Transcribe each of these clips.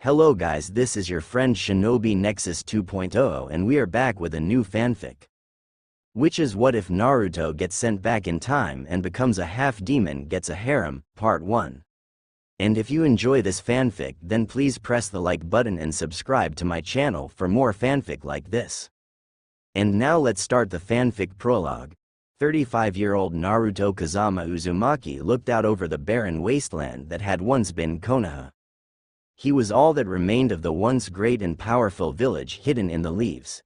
Hello guys, this is your friend Shinobi Nexus 2.0 and we are back with a new fanfic. Which is what if Naruto gets sent back in time and becomes a half-demon gets a harem, part 1. And if you enjoy this fanfic then please press the like button and subscribe to my channel for more fanfic like this. And now let's start the fanfic prologue. 35-year-old Naruto Kazama Uzumaki looked out over the barren wasteland that had once been Konoha. He was all that remained of the once great and powerful village hidden in the leaves.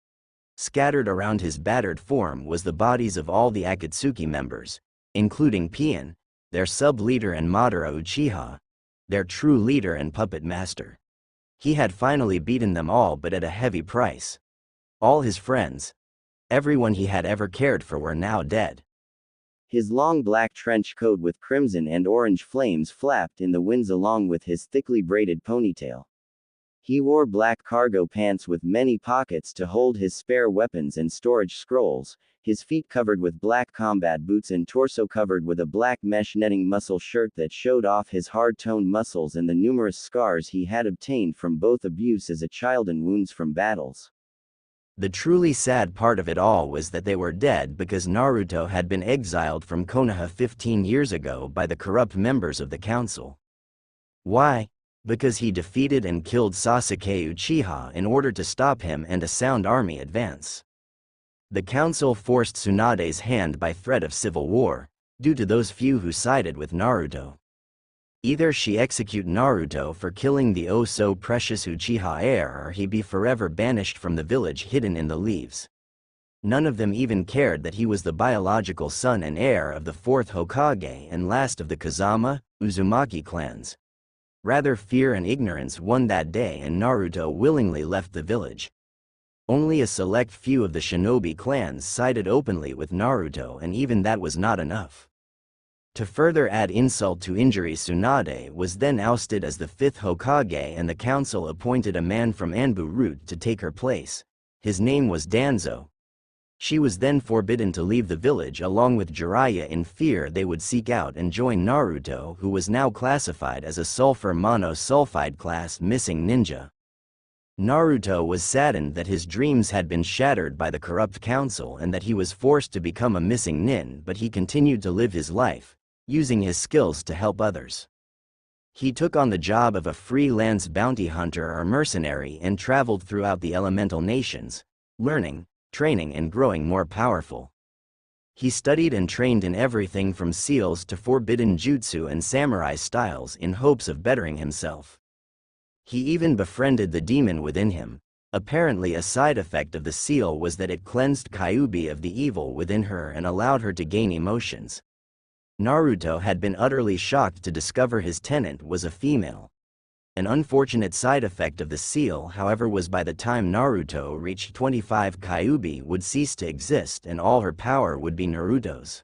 Scattered around his battered form was the bodies of all the Akatsuki members, including Piin, their sub-leader, and Madara Uchiha, their true leader and puppet master. He had finally beaten them all, but at a heavy price. All his friends, everyone he had ever cared for, were now dead. His long black trench coat with crimson and orange flames flapped in the winds along with his thickly braided ponytail. He wore black cargo pants with many pockets to hold his spare weapons and storage scrolls, his feet covered with black combat boots and torso covered with a black mesh netting muscle shirt that showed off his hard-toned muscles and the numerous scars he had obtained from both abuse as a child and wounds from battles. The truly sad part of it all was that they were dead because Naruto had been exiled from Konoha 15 years ago by the corrupt members of the council. Why? Because he defeated and killed Sasuke Uchiha in order to stop him and a sound army advance. The council forced Tsunade's hand by threat of civil war, due to those few who sided with Naruto. Either she execute Naruto for killing the oh-so-precious Uchiha heir, or he be forever banished from the village hidden in the leaves. None of them even cared that he was the biological son and heir of the fourth Hokage and last of the Kazama, Uzumaki clans. Rather, fear and ignorance won that day, and Naruto willingly left the village. Only a select few of the shinobi clans sided openly with Naruto, and even that was not enough. To further add insult to injury, Tsunade was then ousted as the fifth Hokage, and the council appointed a man from Anbu Root to take her place. His name was Danzo. She was then forbidden to leave the village along with Jiraiya in fear they would seek out and join Naruto, who was now classified as a sulfur monosulfide class missing ninja. Naruto was saddened that his dreams had been shattered by the corrupt council and that he was forced to become a missing nin, but he continued to live his life, using his skills to help others. He took on the job of a freelance bounty hunter or mercenary and traveled throughout the elemental nations, learning, training, and growing more powerful. He studied and trained in everything from seals to forbidden jutsu and samurai styles in hopes of bettering himself. He even befriended the demon within him. Apparently a side effect of the seal was that it cleansed Kyuubi of the evil within her and allowed her to gain emotions. Naruto had been utterly shocked to discover his tenant was a female. An unfortunate side effect of the seal, however, was by the time Naruto reached 25, Kyuubi would cease to exist and all her power would be Naruto's.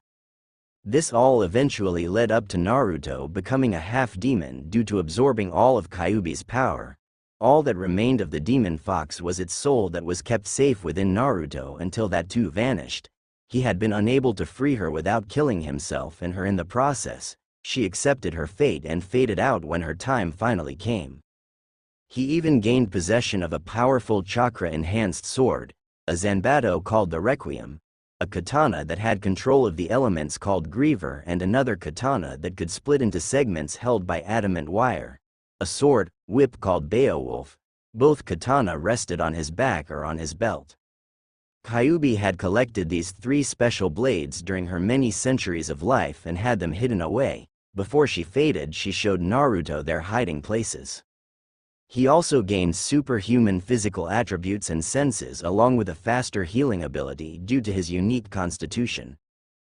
This all eventually led up to Naruto becoming a half-demon due to absorbing all of Kyuubi's power. All that remained of the demon fox was its soul that was kept safe within Naruto until that too vanished. He had been unable to free her without killing himself and her in the process. She accepted her fate and faded out when her time finally came. He even gained possession of a powerful chakra-enhanced sword, a zanbato called the Requiem, a katana that had control of the elements called Griever, and another katana that could split into segments held by adamant wire, a sword, whip called Beowulf. Both katana rested on his back or on his belt. Kyuubi had collected these three special blades during her many centuries of life and had them hidden away. Before she faded, she showed Naruto their hiding places. He also gained superhuman physical attributes and senses along with a faster healing ability due to his unique constitution.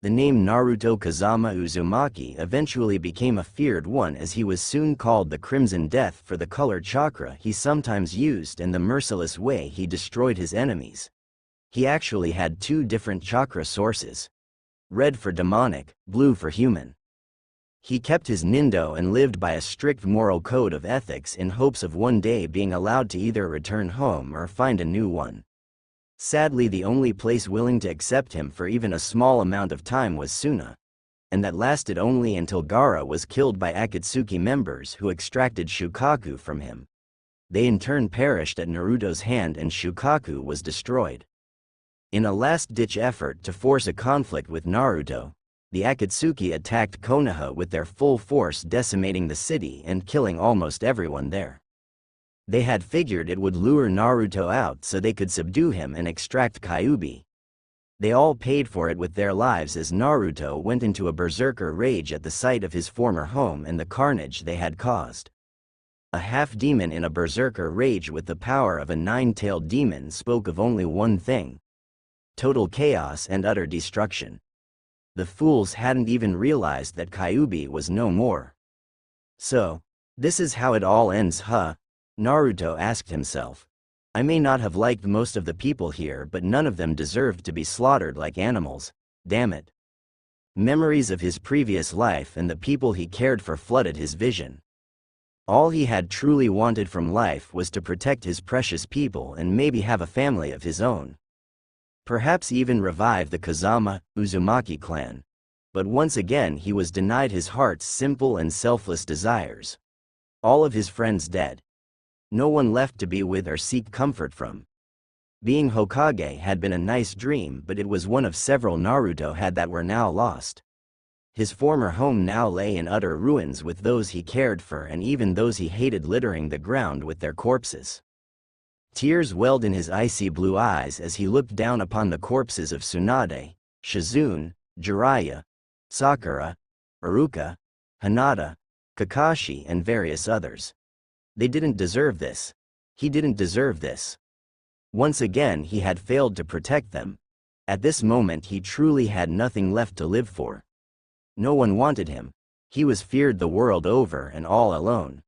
The name Naruto Kazama Uzumaki eventually became a feared one, as he was soon called the Crimson Death for the color chakra he sometimes used and the merciless way he destroyed his enemies. He actually had two different chakra sources. Red for demonic, blue for human. He kept his nindo and lived by a strict moral code of ethics in hopes of one day being allowed to either return home or find a new one. Sadly, the only place willing to accept him for even a small amount of time was Suna. And that lasted only until Gaara was killed by Akatsuki members who extracted Shukaku from him. They in turn perished at Naruto's hand and Shukaku was destroyed. In a last-ditch effort to force a conflict with Naruto, the Akatsuki attacked Konoha with their full force, decimating the city and killing almost everyone there. They had figured it would lure Naruto out so they could subdue him and extract Kyuubi. They all paid for it with their lives as Naruto went into a berserker rage at the sight of his former home and the carnage they had caused. A half-demon in a berserker rage with the power of a nine-tailed demon spoke of only one thing: total chaos and utter destruction. The fools hadn't even realized that Kyuubi was no more. So, this is how it all ends, huh? Naruto asked himself. I may not have liked most of the people here, but none of them deserved to be slaughtered like animals, damn it. Memories of his previous life and the people he cared for flooded his vision. All he had truly wanted from life was to protect his precious people and maybe have a family of his own. Perhaps even revive the Kazama, Uzumaki clan. But once again he was denied his heart's simple and selfless desires. All of his friends dead. No one left to be with or seek comfort from. Being Hokage had been a nice dream, but it was one of several Naruto had that were now lost. His former home now lay in utter ruins, with those he cared for and even those he hated littering the ground with their corpses. Tears welled in his icy blue eyes as he looked down upon the corpses of Tsunade, Shizune, Jiraiya, Sakura, Iruka, Hinata, Kakashi and various others. They didn't deserve this. He didn't deserve this. Once again he had failed to protect them. At this moment he truly had nothing left to live for. No one wanted him. He was feared the world over and all alone.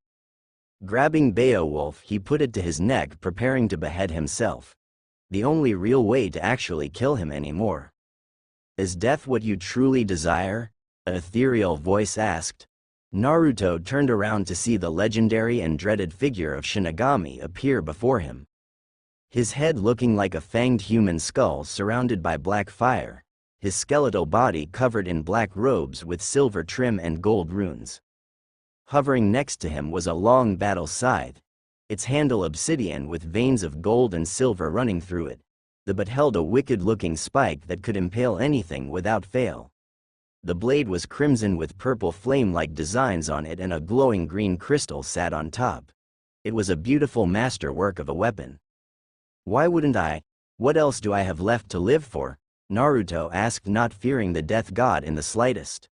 Grabbing Beowulf, he put it to his neck, preparing to behead himself. The only real way to actually kill him anymore. Is death what you truly desire? An ethereal voice asked. Naruto turned around to see the legendary and dreaded figure of Shinigami appear before him. His head looking like a fanged human skull surrounded by black fire, his skeletal body covered in black robes with silver trim and gold runes. Hovering next to him was a long battle scythe, its handle obsidian with veins of gold and silver running through it. The butt held a wicked-looking spike that could impale anything without fail. The blade was crimson with purple flame-like designs on it, and a glowing green crystal sat on top. It was a beautiful masterwork of a weapon. Why wouldn't I? What else do I have left to live for? Naruto asked, not fearing the death god in the slightest.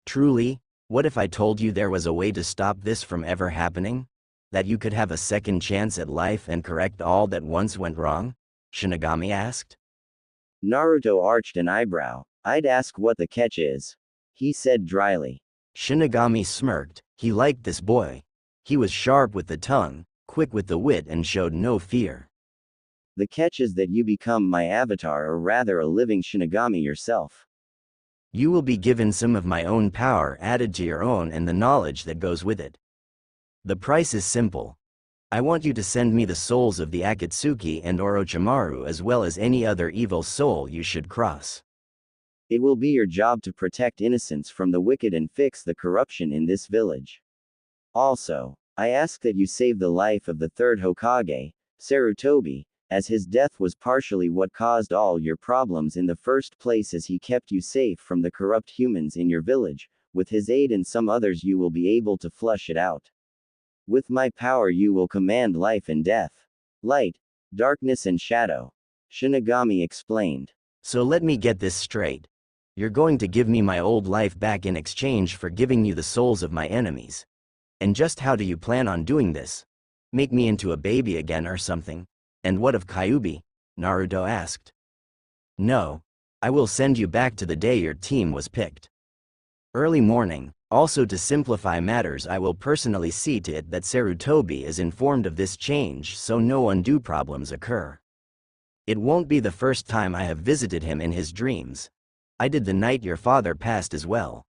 Truly? What if I told you there was a way to stop this from ever happening? That you could have a second chance at life and correct all that once went wrong? Shinigami asked. Naruto arched an eyebrow. I'd ask what the catch is, he said dryly. Shinigami smirked. He liked this boy. He was sharp with the tongue, quick with the wit, and showed no fear. The catch is that you become my avatar, or rather a living Shinigami yourself. You will be given some of my own power added to your own and the knowledge that goes with it. The price is simple. I want you to send me the souls of the Akatsuki and Orochimaru, as well as any other evil soul you should cross. It will be your job to protect innocents from the wicked and fix the corruption in this village. Also, I ask that you save the life of the third Hokage, Sarutobi, as his death was partially what caused all your problems in the first place, as he kept you safe from the corrupt humans in your village. With his aid and some others you will be able to flush it out. With my power you will command life and death, light, darkness and shadow, Shinigami explained. So let me get this straight. You're going to give me my old life back in exchange for giving you the souls of my enemies. And just how do you plan on doing this? Make me into a baby again or something? And what of Kyuubi? Naruto asked. No. I will send you back to the day your team was picked. Early morning. Also, to simplify matters, I will personally see to it that Sarutobi is informed of this change so no undue problems occur. It won't be the first time I have visited him in his dreams. I did the night your father passed as well.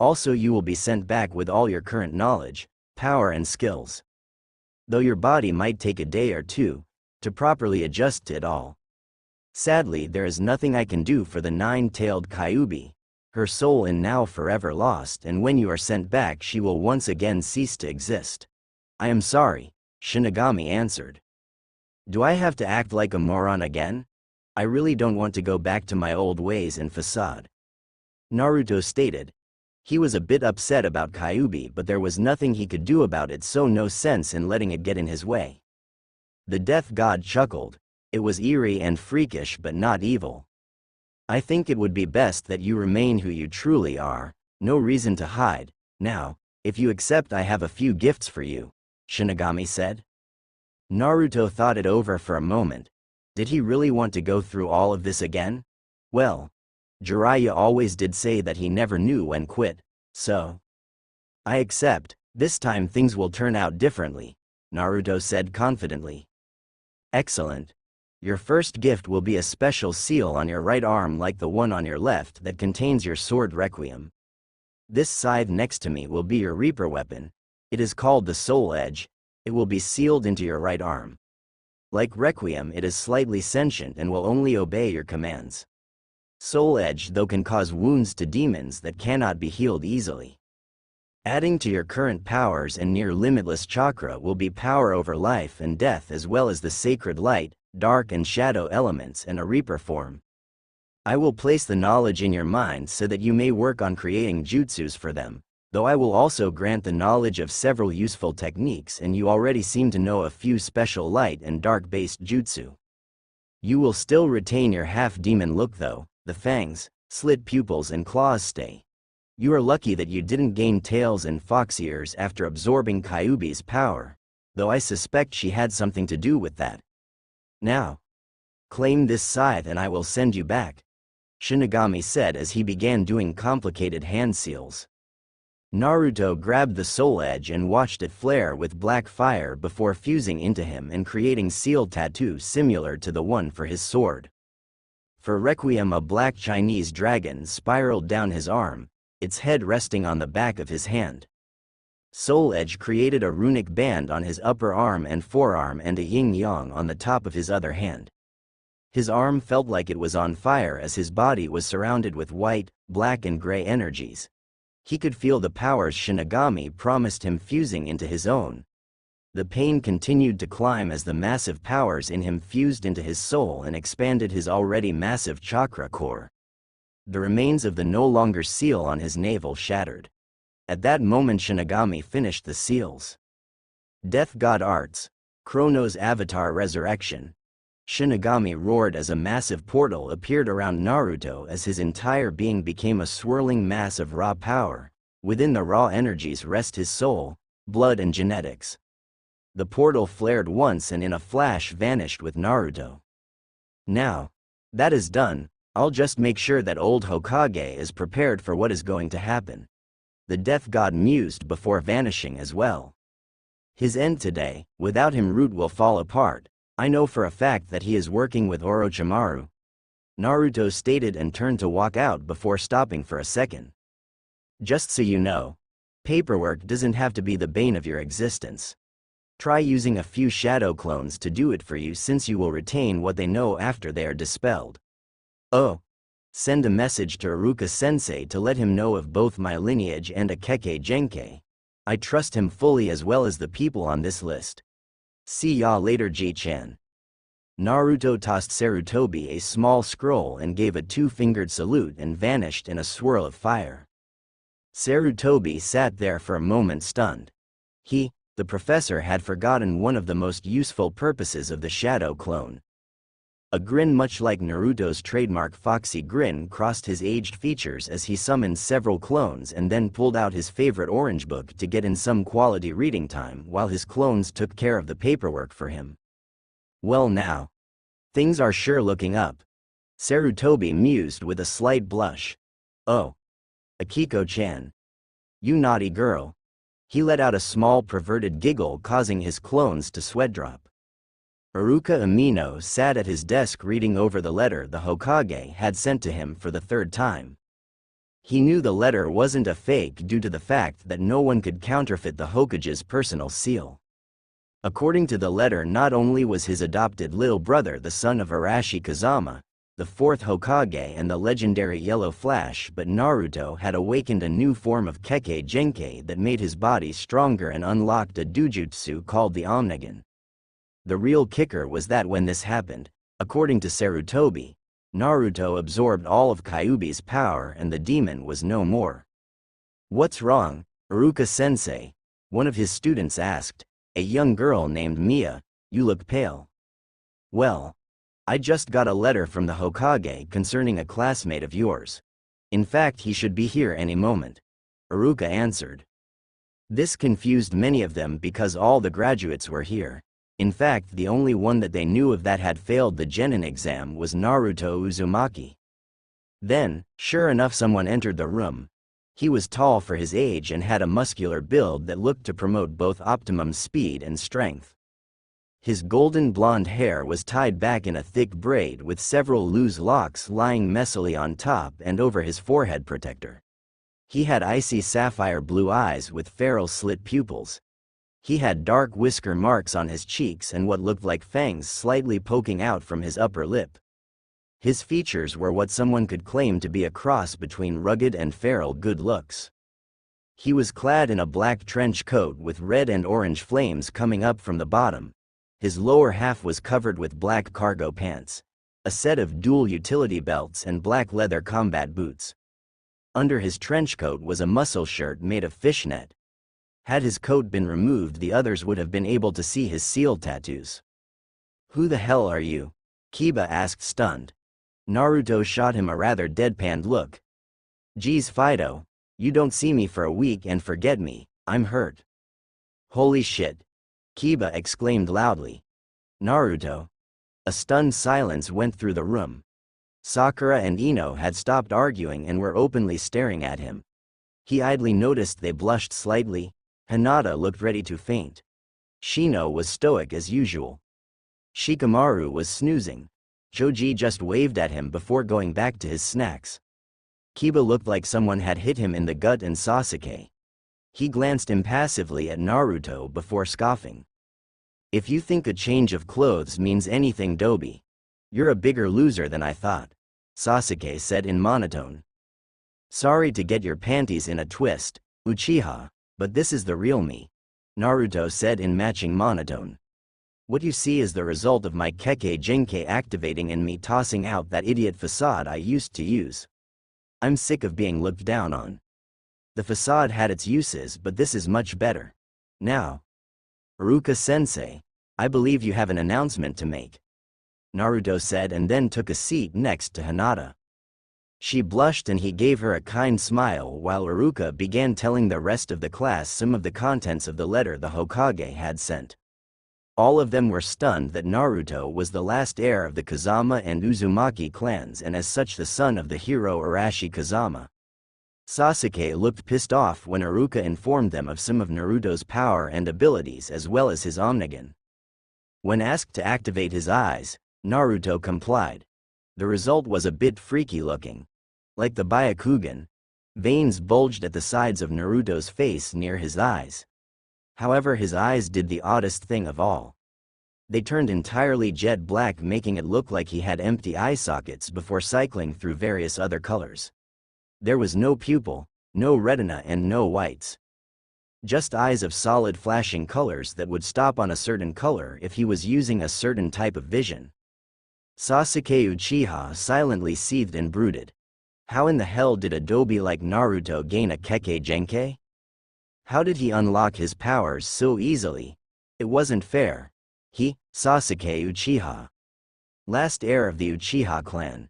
Also, you will be sent back with all your current knowledge, power and skills. Though your body might take a day or two to properly adjust to it all. Sadly, there is nothing I can do for the nine-tailed Kyuubi. Her soul is now forever lost, and when you are sent back she will once again cease to exist. I am sorry. Shinigami answered. Do I have to act like a moron again? I really don't want to go back to my old ways and facade. Naruto stated. He was a bit upset about Kyuubi, but there was nothing he could do about it, so no sense in letting it get in his way. The death god chuckled. It was eerie and freakish but not evil. I think it would be best that you remain who you truly are, no reason to hide. Now, if you accept, I have a few gifts for you, Shinigami said. Naruto thought it over for a moment. Did he really want to go through all of this again? Well, Jiraiya always did say that he never knew when quit, so. I accept, this time things will turn out differently, Naruto said confidently. Excellent. Your first gift will be a special seal on your right arm like the one on your left that contains your sword Requiem. This scythe next to me will be your Reaper weapon. It is called the Soul Edge. It will be sealed into your right arm. Like Requiem, it is slightly sentient and will only obey your commands. Soul Edge, though, can cause wounds to demons that cannot be healed easily. Adding to your current powers and near limitless chakra will be power over life and death, as well as the sacred light, dark and shadow elements, and a Reaper form. I will place the knowledge in your mind so that you may work on creating jutsus for them, though I will also grant the knowledge of several useful techniques, and you already seem to know a few special light and dark-based jutsu. You will still retain your half-demon look though. The fangs, slit pupils and claws stay. You are lucky that you didn't gain tails and fox ears after absorbing Kyuubi's power, though I suspect she had something to do with that. Now, claim this scythe and I will send you back, Shinigami said as he began doing complicated hand seals. Naruto grabbed the Soul Edge and watched it flare with black fire before fusing into him and creating seal tattoos similar to the one for his sword. For Requiem, a black Chinese dragon spiraled down his arm, its head resting on the back of his hand. Soul Edge created a runic band on his upper arm and forearm and a yin-yang on the top of his other hand. His arm felt like it was on fire as his body was surrounded with white, black and gray energies. He could feel the powers Shinigami promised him fusing into his own. The pain continued to climb as the massive powers in him fused into his soul and expanded his already massive chakra core. The remains of the no longer seal on his navel shattered. At that moment Shinigami finished the seals. Death God Arts, Chrono's Avatar Resurrection. Shinigami roared as a massive portal appeared around Naruto as his entire being became a swirling mass of raw power. Within the raw energies rest his soul, blood and genetics. The portal flared once and in a flash vanished with Naruto. Now, that is done, I'll just make sure that old Hokage is prepared for what is going to happen. The death god mused before vanishing as well. His end today, without him Root will fall apart. I know for a fact that he is working with Orochimaru. Naruto stated and turned to walk out before stopping for a second. Just so you know, paperwork doesn't have to be the bane of your existence. Try using a few shadow clones to do it for you, since you will retain what they know after they are dispelled. Oh, send a message to Iruka-sensei to let him know of both my lineage and Akeke Genkai. I trust him fully as well as the people on this list. See ya later, Ji-chan. Naruto tossed Sarutobi a small scroll and gave a two-fingered salute and vanished in a swirl of fire. Sarutobi sat there for a moment stunned. The professor had forgotten one of the most useful purposes of the shadow clone. A grin much like Naruto's trademark foxy grin crossed his aged features as he summoned several clones and then pulled out his favorite orange book to get in some quality reading time while his clones took care of the paperwork for him. Well now, things are sure looking up, Sarutobi mused with a slight blush. Oh, Akiko-chan. You naughty girl. He let out a small perverted giggle, causing his clones to sweat drop. Iruka Amino sat at his desk reading over the letter the Hokage had sent to him for the third time. He knew the letter wasn't a fake due to the fact that no one could counterfeit the Hokage's personal seal. According to the letter, not only was his adopted little brother the son of Arashi Kazama, the fourth Hokage and the legendary Yellow Flash, but Naruto had awakened a new form of Kekkei Genkai that made his body stronger and unlocked a dojutsu called the Omnigen. The real kicker was that when this happened, according to Sarutobi, Naruto absorbed all of Kyuubi's power and the demon was no more. "What's wrong, Iruka-sensei?" one of his students asked. "A young girl named Mia, you look pale." "Well, I just got a letter from the Hokage concerning a classmate of yours. In fact, he should be here any moment," Iruka answered. This confused many of them because all the graduates were here. In fact, the only one that they knew of that had failed the Genin exam was Naruto Uzumaki. Then, sure enough, someone entered the room. He was tall for his age and had a muscular build that looked to promote both optimum speed and strength. His golden blonde hair was tied back in a thick braid with several loose locks lying messily on top and over his forehead protector. He had icy sapphire blue eyes with feral slit pupils. He had dark whisker marks on his cheeks and what looked like fangs slightly poking out from his upper lip. His features were what someone could claim to be a cross between rugged and feral good looks. He was clad in a black trench coat with red and orange flames coming up from the bottom. His lower half was covered with black cargo pants, a set of dual utility belts and black leather combat boots. Under his trench coat was a muscle shirt made of fishnet. Had his coat been removed, the others would have been able to see his seal tattoos. "Who the hell are you?" Kiba asked, stunned. Naruto shot him a rather deadpanned look. "Geez, Fido, you don't see me for a week and forget me, I'm hurt." "Holy shit!" Kiba exclaimed loudly. "Naruto." A stunned silence went through the room. Sakura and Ino had stopped arguing and were openly staring at him. He idly noticed they blushed slightly. Hinata looked ready to faint. Shino was stoic as usual. Shikamaru was snoozing. Choji just waved at him before going back to his snacks. Kiba looked like someone had hit him in the gut, and Sasuke. He glanced impassively at Naruto before scoffing. "If you think a change of clothes means anything, Dobi, you're a bigger loser than I thought," Sasuke said in monotone. "Sorry to get your panties in a twist, Uchiha, but this is the real me," Naruto said in matching monotone. "What you see is the result of my Kekkei Genkai activating and me tossing out that idiot facade I used to use. I'm sick of being looked down on. The facade had its uses, but this is much better. Now, Iruka-sensei, I believe you have an announcement to make," Naruto said, and then took a seat next to Hinata. She blushed and he gave her a kind smile while Iruka began telling the rest of the class some of the contents of the letter the Hokage had sent. All of them were stunned that Naruto was the last heir of the Kazama and Uzumaki clans and as such the son of the hero Arashi Kazama. Sasuke looked pissed off when Iruka informed them of some of Naruto's power and abilities as well as his Omnigen. When asked to activate his eyes, Naruto complied. The result was a bit freaky looking. Like the Byakugan, veins bulged at the sides of Naruto's face near his eyes. However, his eyes did the oddest thing of all. They turned entirely jet black, making it look like he had empty eye sockets before cycling through various other colors. There was no pupil, no retina and no whites. Just eyes of solid flashing colors that would stop on a certain color if he was using a certain type of vision. Sasuke Uchiha silently seethed and brooded. How in the hell did a Dobi like Naruto gain a Kekkei Genkai? How did he unlock his powers so easily? It wasn't fair. He, Sasuke Uchiha, last heir of the Uchiha clan,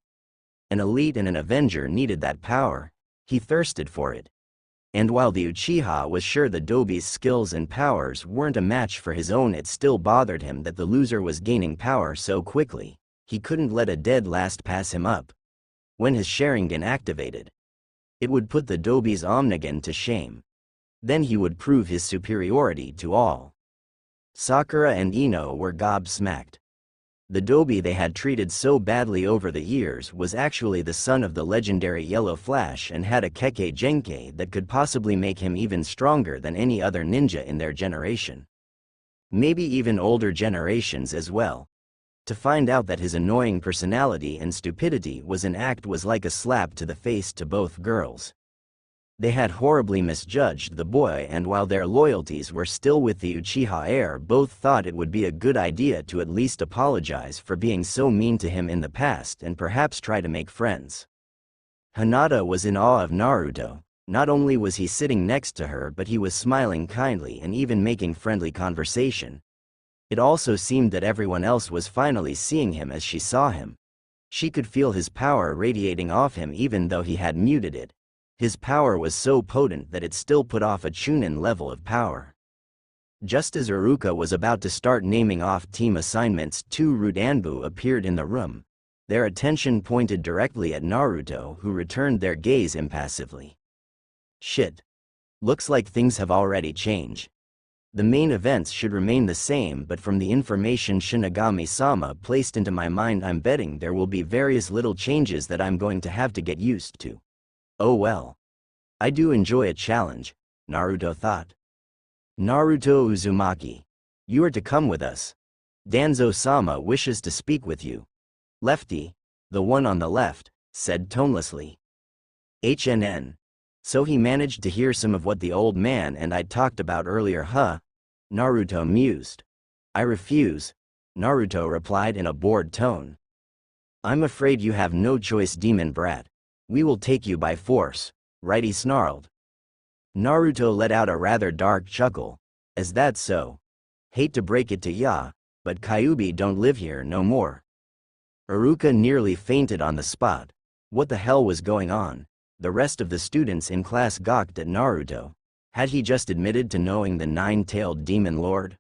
an elite and an avenger, needed that power. He thirsted for it. And while the Uchiha was sure the Dobi's skills and powers weren't a match for his own, it still bothered him that the loser was gaining power so quickly. He couldn't let a dead last pass him up. When his Sharingan activated, it would put the Dobi's Omnigen to shame. Then he would prove his superiority to all. Sakura and Ino were gobsmacked. The Dobi they had treated so badly over the years was actually the son of the legendary Yellow Flash and had a Kekkei Genkai that could possibly make him even stronger than any other ninja in their generation. Maybe even older generations as well. To find out that his annoying personality and stupidity was an act was like a slap to the face to both girls. They had horribly misjudged the boy, and while their loyalties were still with the Uchiha heir, both thought it would be a good idea to at least apologize for being so mean to him in the past and perhaps try to make friends. Hinata was in awe of Naruto. Not only was he sitting next to her, but he was smiling kindly and even making friendly conversation. It also seemed that everyone else was finally seeing him as she saw him. She could feel his power radiating off him even though he had muted it. His power was so potent that it still put off a Chunin level of power. Just as Iruka was about to start naming off team assignments, two Rudanbu appeared in the room. Their attention pointed directly at Naruto, who returned their gaze impassively. Shit. Looks like things have already changed. The main events should remain the same, but from the information Shinigami-sama placed into my mind, I'm betting there will be various little changes that I'm going to have to get used to. Oh well. I do enjoy a challenge, Naruto thought. Naruto Uzumaki. You are to come with us. Danzo-sama wishes to speak with you. Lefty, the one on the left, said tonelessly. HNN. So he managed to hear some of what the old man and I talked about earlier, huh? Naruto mused. I refuse, Naruto replied in a bored tone. I'm afraid you have no choice, demon brat. We will take you by force, Righty snarled. Naruto let out a rather dark chuckle. Is that so? Hate to break it to ya, but Kyuubi don't live here no more. Iruka nearly fainted on the spot. What the hell was going on? The rest of the students in class gawked at Naruto. Had he just admitted to knowing the nine-tailed demon lord?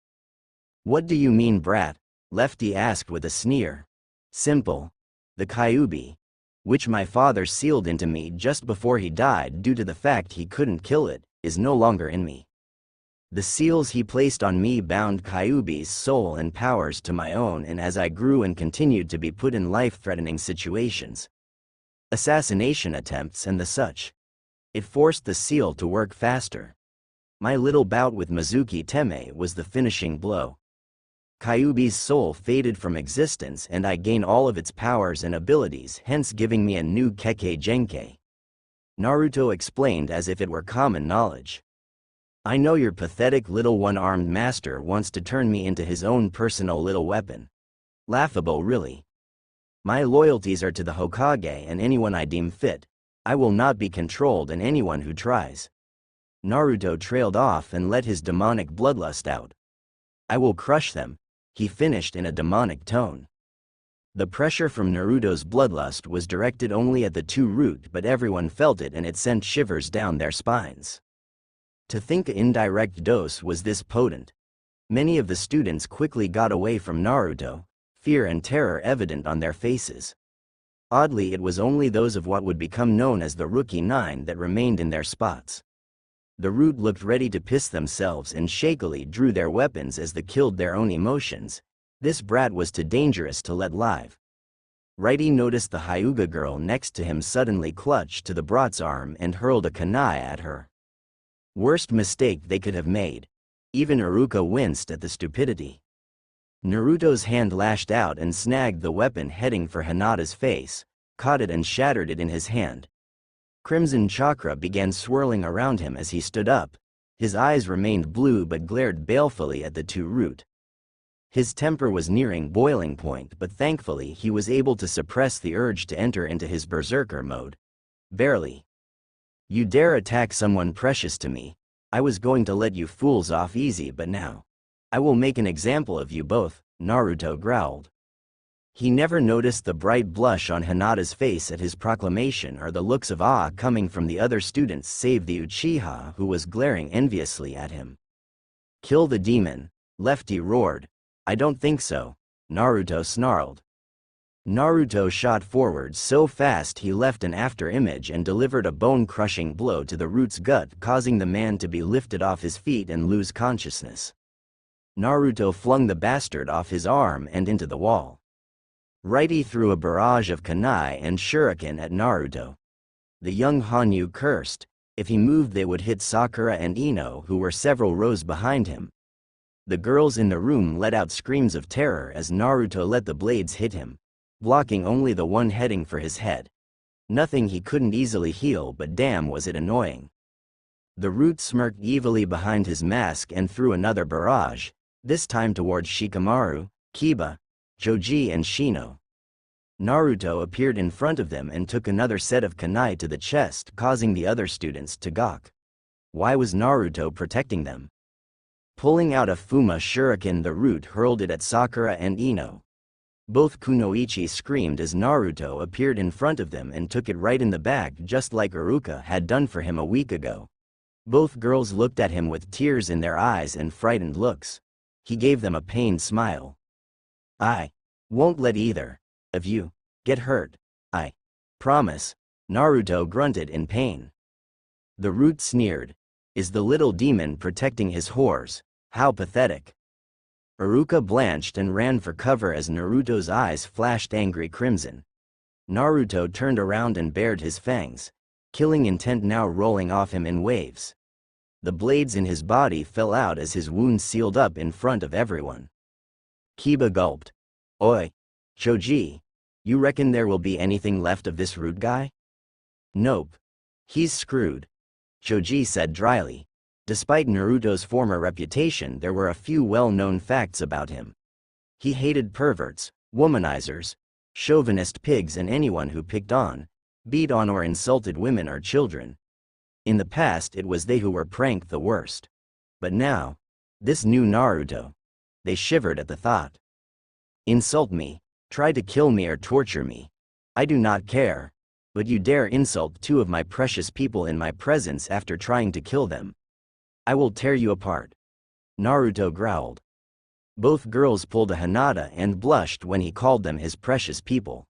What do you mean, brat? Lefty asked with a sneer. Simple. The Kyuubi, which my father sealed into me just before he died due to the fact he couldn't kill it, is no longer in me. The seals he placed on me bound Kyuubi's soul and powers to my own, and as I grew and continued to be put in life-threatening situations, assassination attempts and the such, it forced the seal to work faster. My little bout with Mizuki Teme was the finishing blow. Kyuubi's soul faded from existence and I gained all of its powers and abilities, hence giving me a new Kekkei Genkei. Naruto explained as if it were common knowledge. I know your pathetic little one-armed master wants to turn me into his own personal little weapon. Laughable, really. My loyalties are to the Hokage and anyone I deem fit. I will not be controlled, and anyone who tries. Naruto trailed off and let his demonic bloodlust out. I will crush them, he finished in a demonic tone. The pressure from Naruto's bloodlust was directed only at the two root, but everyone felt it and it sent shivers down their spines. To think an indirect dose was this potent. Many of the students quickly got away from Naruto, fear and terror evident on their faces. Oddly, it was only those of what would become known as the Rookie Nine that remained in their spots. The root looked ready to piss themselves and shakily drew their weapons as they killed their own emotions. This brat was too dangerous to let live. Righty noticed the Hyuga girl next to him suddenly clutched to the brat's arm and hurled a kunai at her. Worst mistake they could have made. Even Iruka winced at the stupidity. Naruto's hand lashed out and snagged the weapon heading for Hinata's face, caught it and shattered it in his hand. Crimson chakra began swirling around him as he stood up. His eyes remained blue but glared balefully at the two root. His temper was nearing boiling point, but thankfully he was able to suppress the urge to enter into his berserker mode. Barely. You dare attack someone precious to me. I was going to let you fools off easy, but now I will make an example of you both, Naruto growled. He never noticed the bright blush on Hinata's face at his proclamation or the looks of awe coming from the other students save the Uchiha, who was glaring enviously at him. Kill the demon, Lefty roared. I don't think so, Naruto snarled. Naruto shot forward so fast he left an after image and delivered a bone-crushing blow to the root's gut, causing the man to be lifted off his feet and lose consciousness. Naruto flung the bastard off his arm and into the wall. Righty threw a barrage of kunai and shuriken at Naruto. The young Hanyu cursed. If he moved they would hit Sakura and Ino, who were several rows behind him. The girls in the room let out screams of terror as Naruto let the blades hit him, blocking only the one heading for his head. Nothing he couldn't easily heal, but damn was it annoying. The Root smirked evilly behind his mask and threw another barrage, this time towards Shikamaru, Kiba, Choji and Shino. Naruto appeared in front of them and took another set of kunai to the chest, causing the other students to gawk. Why was Naruto protecting them? Pulling out a Fuma shuriken, the Root hurled it at Sakura and Ino. Both Kunoichi screamed as Naruto appeared in front of them and took it right in the back, just like Iruka had done for him a week ago. Both girls looked at him with tears in their eyes and frightened looks. He gave them a pained smile. "I won't let either of you get hurt. I promise," Naruto grunted in pain. The Root sneered. "Is the little demon protecting his whores? How pathetic." Iruka blanched and ran for cover as Naruto's eyes flashed angry crimson. Naruto turned around and bared his fangs, killing intent now rolling off him in waves. The blades in his body fell out as his wounds sealed up in front of everyone. Kiba gulped. "Oi, Choji, you reckon there will be anything left of this Root guy?" "Nope. He's screwed," Choji said dryly. Despite Naruto's former reputation, there were a few well-known facts about him. He hated perverts, womanizers, chauvinist pigs and anyone who picked on, beat on or insulted women or children. In the past it was they who were pranked the worst. But now, this new Naruto. They shivered at the thought. "Insult me, try to kill me or torture me. I do not care. But you dare insult two of my precious people in my presence after trying to kill them. I will tear you apart," Naruto growled. Both girls pulled a Hinata and blushed when he called them his precious people.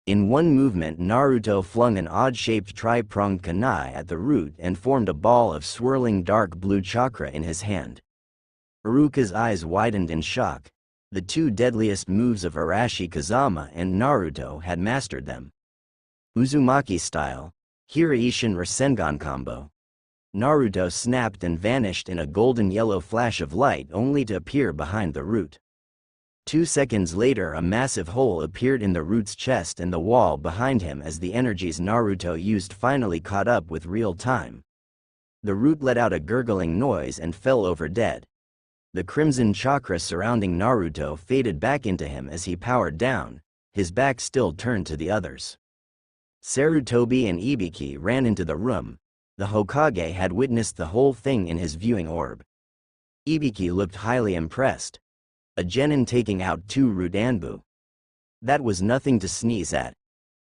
In one movement, Naruto flung an odd-shaped tri-pronged kunai at the Root and formed a ball of swirling dark blue chakra in his hand. Iruka's eyes widened in shock. The two deadliest moves of Arashi Kazama and Naruto had mastered them. Uzumaki style, Hiraishin Rasengan combo. Naruto snapped and vanished in a golden-yellow flash of light only to appear behind the Root. 2 seconds later, a massive hole appeared in the Root's chest and the wall behind him as the energies Naruto used finally caught up with real time. The Root let out a gurgling noise and fell over dead. The crimson chakra surrounding Naruto faded back into him as he powered down, his back still turned to the others. Sarutobi and Ibiki ran into the room. The Hokage had witnessed the whole thing in his viewing orb. Ibiki looked highly impressed. A genin taking out 2 Root Anbu. That was nothing to sneeze at.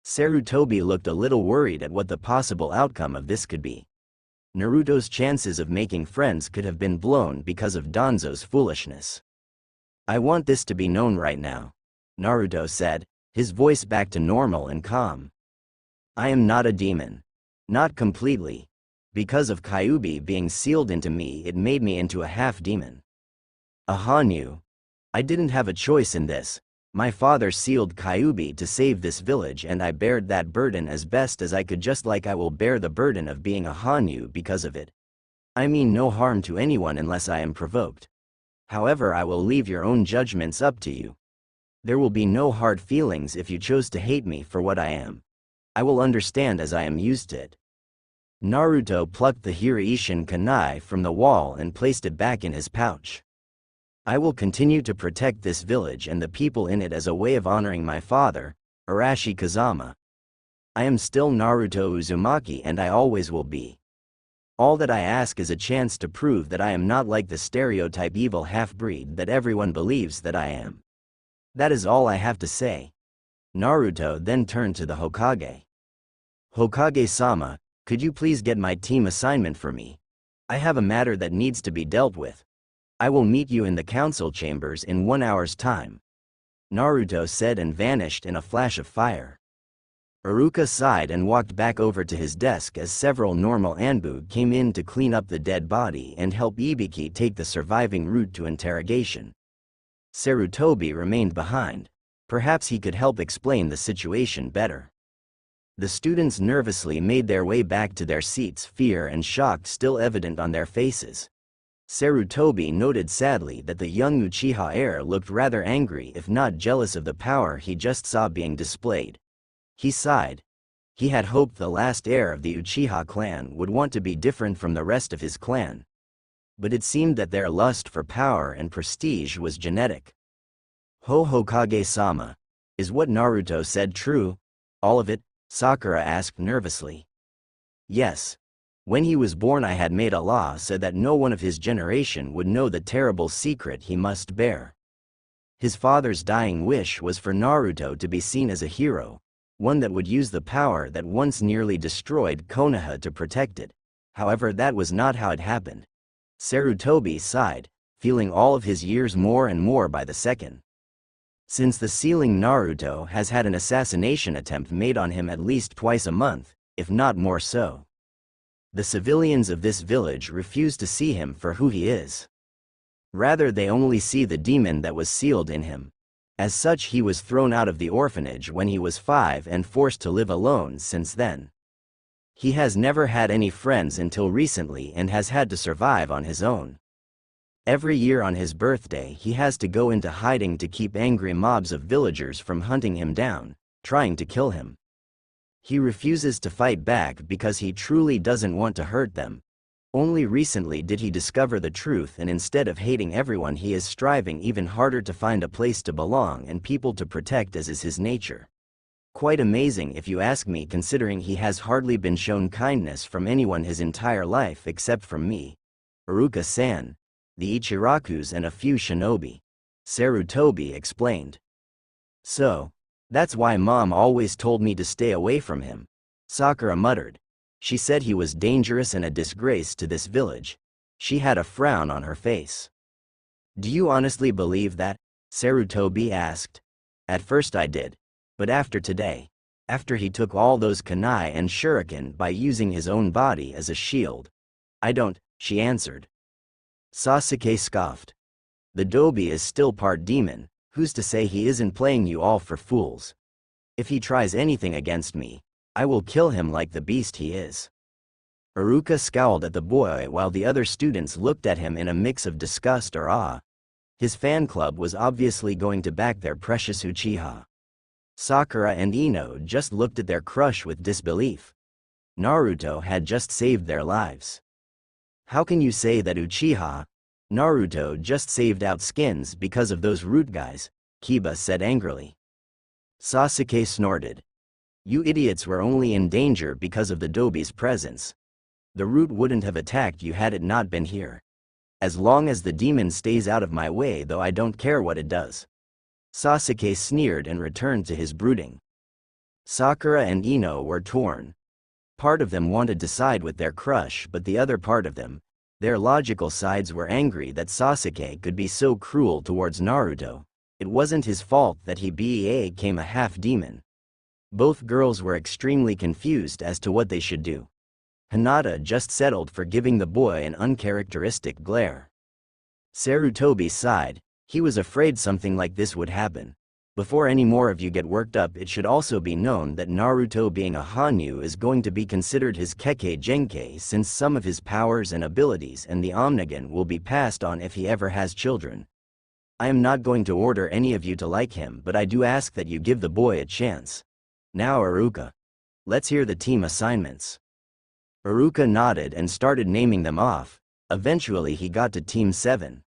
Sarutobi looked a little worried at what the possible outcome of this could be. Naruto's chances of making friends could have been blown because of Danzo's foolishness. "I want this to be known right now," Naruto said, his voice back to normal and calm. "I am not a demon. Not completely. Because of Kyuubi being sealed into me, it made me into a half-demon. A Hanyu. I didn't have a choice in this. My father sealed Kyuubi to save this village and I bared that burden as best as I could, just like I will bear the burden of being a Hanyu because of it. I mean no harm to anyone unless I am provoked. However, I will leave your own judgments up to you. There will be no hard feelings if you chose to hate me for what I am. I will understand as I am used to it." Naruto plucked the Hiraishin kunai from the wall and placed it back in his pouch. "I will continue to protect this village and the people in it as a way of honoring my father, Arashi Kazama. I am still Naruto Uzumaki and I always will be. All that I ask is a chance to prove that I am not like the stereotype evil half-breed that everyone believes that I am. That is all I have to say." Naruto then turned to the Hokage. "Hokage-sama, could you please get my team assignment for me? I have a matter that needs to be dealt with. I will meet you in the council chambers in 1 hour's time," Naruto said and vanished in a flash of fire. Iruka sighed and walked back over to his desk as several normal Anbu came in to clean up the dead body and help Ibiki take the surviving Root to interrogation. Sarutobi remained behind. Perhaps he could help explain the situation better. The students nervously made their way back to their seats, fear and shock still evident on their faces. Sarutobi noted sadly that the young Uchiha heir looked rather angry if not jealous of the power he just saw being displayed. He sighed. He had hoped the last heir of the Uchiha clan would want to be different from the rest of his clan. But it seemed that their lust for power and prestige was genetic. Hokage-sama, is what Naruto said true? All of it? Sakura asked nervously. Yes. When he was born I had made a law so that no one of his generation would know the terrible secret he must bear. His father's dying wish was for Naruto to be seen as a hero, one that would use the power that once nearly destroyed Konoha to protect it. However, that was not how it happened. Sarutobi sighed, feeling all of his years more and more by the second. Since the sealing, Naruto has had an assassination attempt made on him at least twice a month, if not more so. The civilians of this village refuse to see him for who he is. Rather, they only see the demon that was sealed in him. As such, he was thrown out of the orphanage when he was 5 and forced to live alone since then. He has never had any friends until recently and has had to survive on his own. Every year on his birthday he has to go into hiding to keep angry mobs of villagers from hunting him down, trying to kill him. He refuses to fight back because he truly doesn't want to hurt them. Only recently did he discover the truth, and instead of hating everyone he is striving even harder to find a place to belong and people to protect, as is his nature. Quite amazing if you ask me, considering he has hardly been shown kindness from anyone his entire life except from me, Iruka-san, the Ichirakus and a few shinobi. Sarutobi explained. So, that's why Mom always told me to stay away from him, Sakura muttered. She said he was dangerous and a disgrace to this village. She had a frown on her face. Do you honestly believe that? Sarutobi asked. At first I did. But after today, after he took all those kunai and shuriken by using his own body as a shield, I don't, she answered. Sasuke scoffed. The Dobi is still part demon, who's to say he isn't playing you all for fools? If he tries anything against me, I will kill him like the beast he is. Iruka scowled at the boy while the other students looked at him in a mix of disgust or awe. His fan club was obviously going to back their precious Uchiha. Sakura and Ino just looked at their crush with disbelief. Naruto had just saved their lives. How can you say that Uchiha? Naruto just saved out skins because of those root guys, Kiba said angrily. Sasuke snorted. You idiots were only in danger because of the Dobi's presence. The root wouldn't have attacked you had it not been here. As long as the demon stays out of my way, though, I don't care what it does. Sasuke sneered and returned to his brooding. Sakura and Ino were torn. Part of them wanted to side with their crush, but the other part of them, their logical sides, were angry that Sasuke could be so cruel towards Naruto. It wasn't his fault that he became a half-demon. Both girls were extremely confused as to what they should do. Hinata just settled for giving the boy an uncharacteristic glare. Sarutobi sighed. He was afraid something like this would happen. Before any more of you get worked up, it should also be known that Naruto, being a Hanyu, is going to be considered his Kekkei Genkei, since some of his powers and abilities and the Omnigan will be passed on if he ever has children. I am not going to order any of you to like him, but I do ask that you give the boy a chance. Now Iruka. Let's hear the team assignments. Iruka nodded and started naming them off. Eventually he got to Team 7.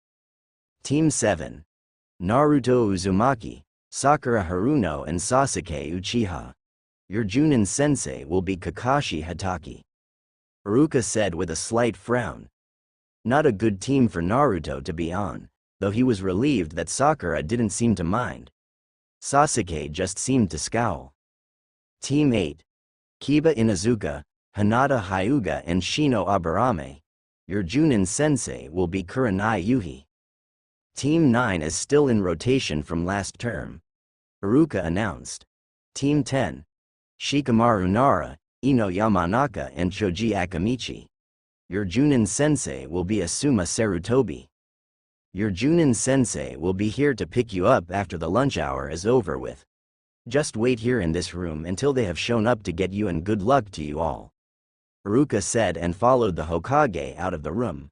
Team 7. Naruto Uzumaki, Sakura Haruno and Sasuke Uchiha. Your Junin sensei will be Kakashi Hatake. Iruka said with a slight frown. Not a good team for Naruto to be on, though he was relieved that Sakura didn't seem to mind. Sasuke just seemed to scowl. Team 8. Kiba Inuzuka, Hinata Hyuga and Shino Aburame. Your Junin sensei will be Kurenai Yuhi. Team 9 is still in rotation from last term, Iruka announced. Team 10. Shikamaru Nara, Ino Yamanaka and Choji Akamichi. Your Junin sensei will be Asuma Sarutobi. Your Junin sensei will be here to pick you up after the lunch hour is over with. Just wait here in this room until they have shown up to get you, and good luck to you all. Iruka said and followed the Hokage out of the room.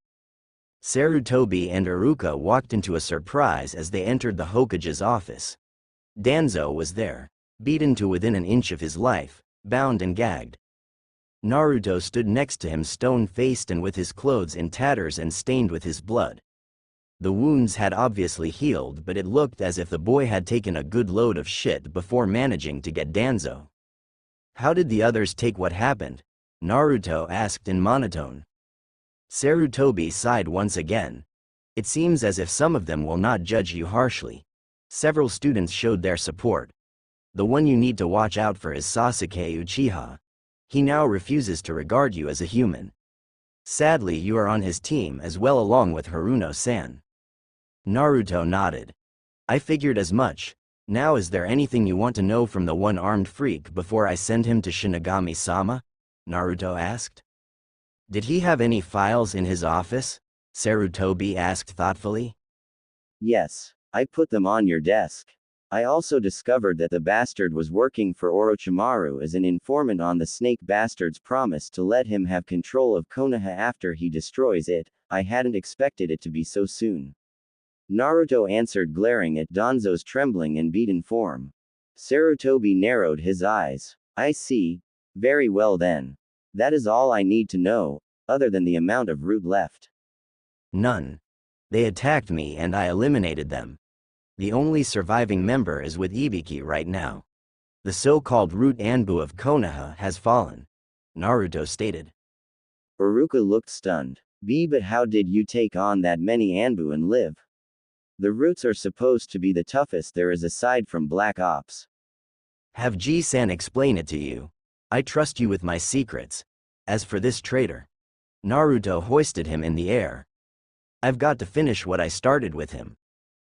Sarutobi and Iruka walked into a surprise as they entered the Hokage's office. Danzo was there, beaten to within an inch of his life, bound and gagged. Naruto stood next to him stone-faced and with his clothes in tatters and stained with his blood. The wounds had obviously healed, but it looked as if the boy had taken a good load of shit before managing to get Danzo. How did the others take what happened? Naruto asked in monotone. Sarutobi sighed once again. It seems as if some of them will not judge you harshly. Several students showed their support. The one you need to watch out for is Sasuke Uchiha. He now refuses to regard you as a human. Sadly, you are on his team as well along with Haruno-san. Naruto nodded. I figured as much. Now is there anything you want to know from the one-armed freak before I send him to Shinigami-sama? Naruto asked. Did he have any files in his office? Sarutobi asked thoughtfully. Yes, I put them on your desk. I also discovered that the bastard was working for Orochimaru as an informant on the snake bastard's promise to let him have control of Konoha after he destroys it. I hadn't expected it to be so soon. Naruto answered, glaring at Danzo's trembling and beaten form. Sarutobi narrowed his eyes. I see. Very well then. That is all I need to know, other than the amount of root left. None. They attacked me and I eliminated them. The only surviving member is with Ibiki right now. The so-called root Anbu of Konoha has fallen, Naruto stated. Iruka looked stunned. But how did you take on that many Anbu and live? The roots are supposed to be the toughest there is aside from Black Ops. Have G-san explain it to you. I trust you with my secrets. As for this traitor, Naruto hoisted him in the air. I've got to finish what I started with him.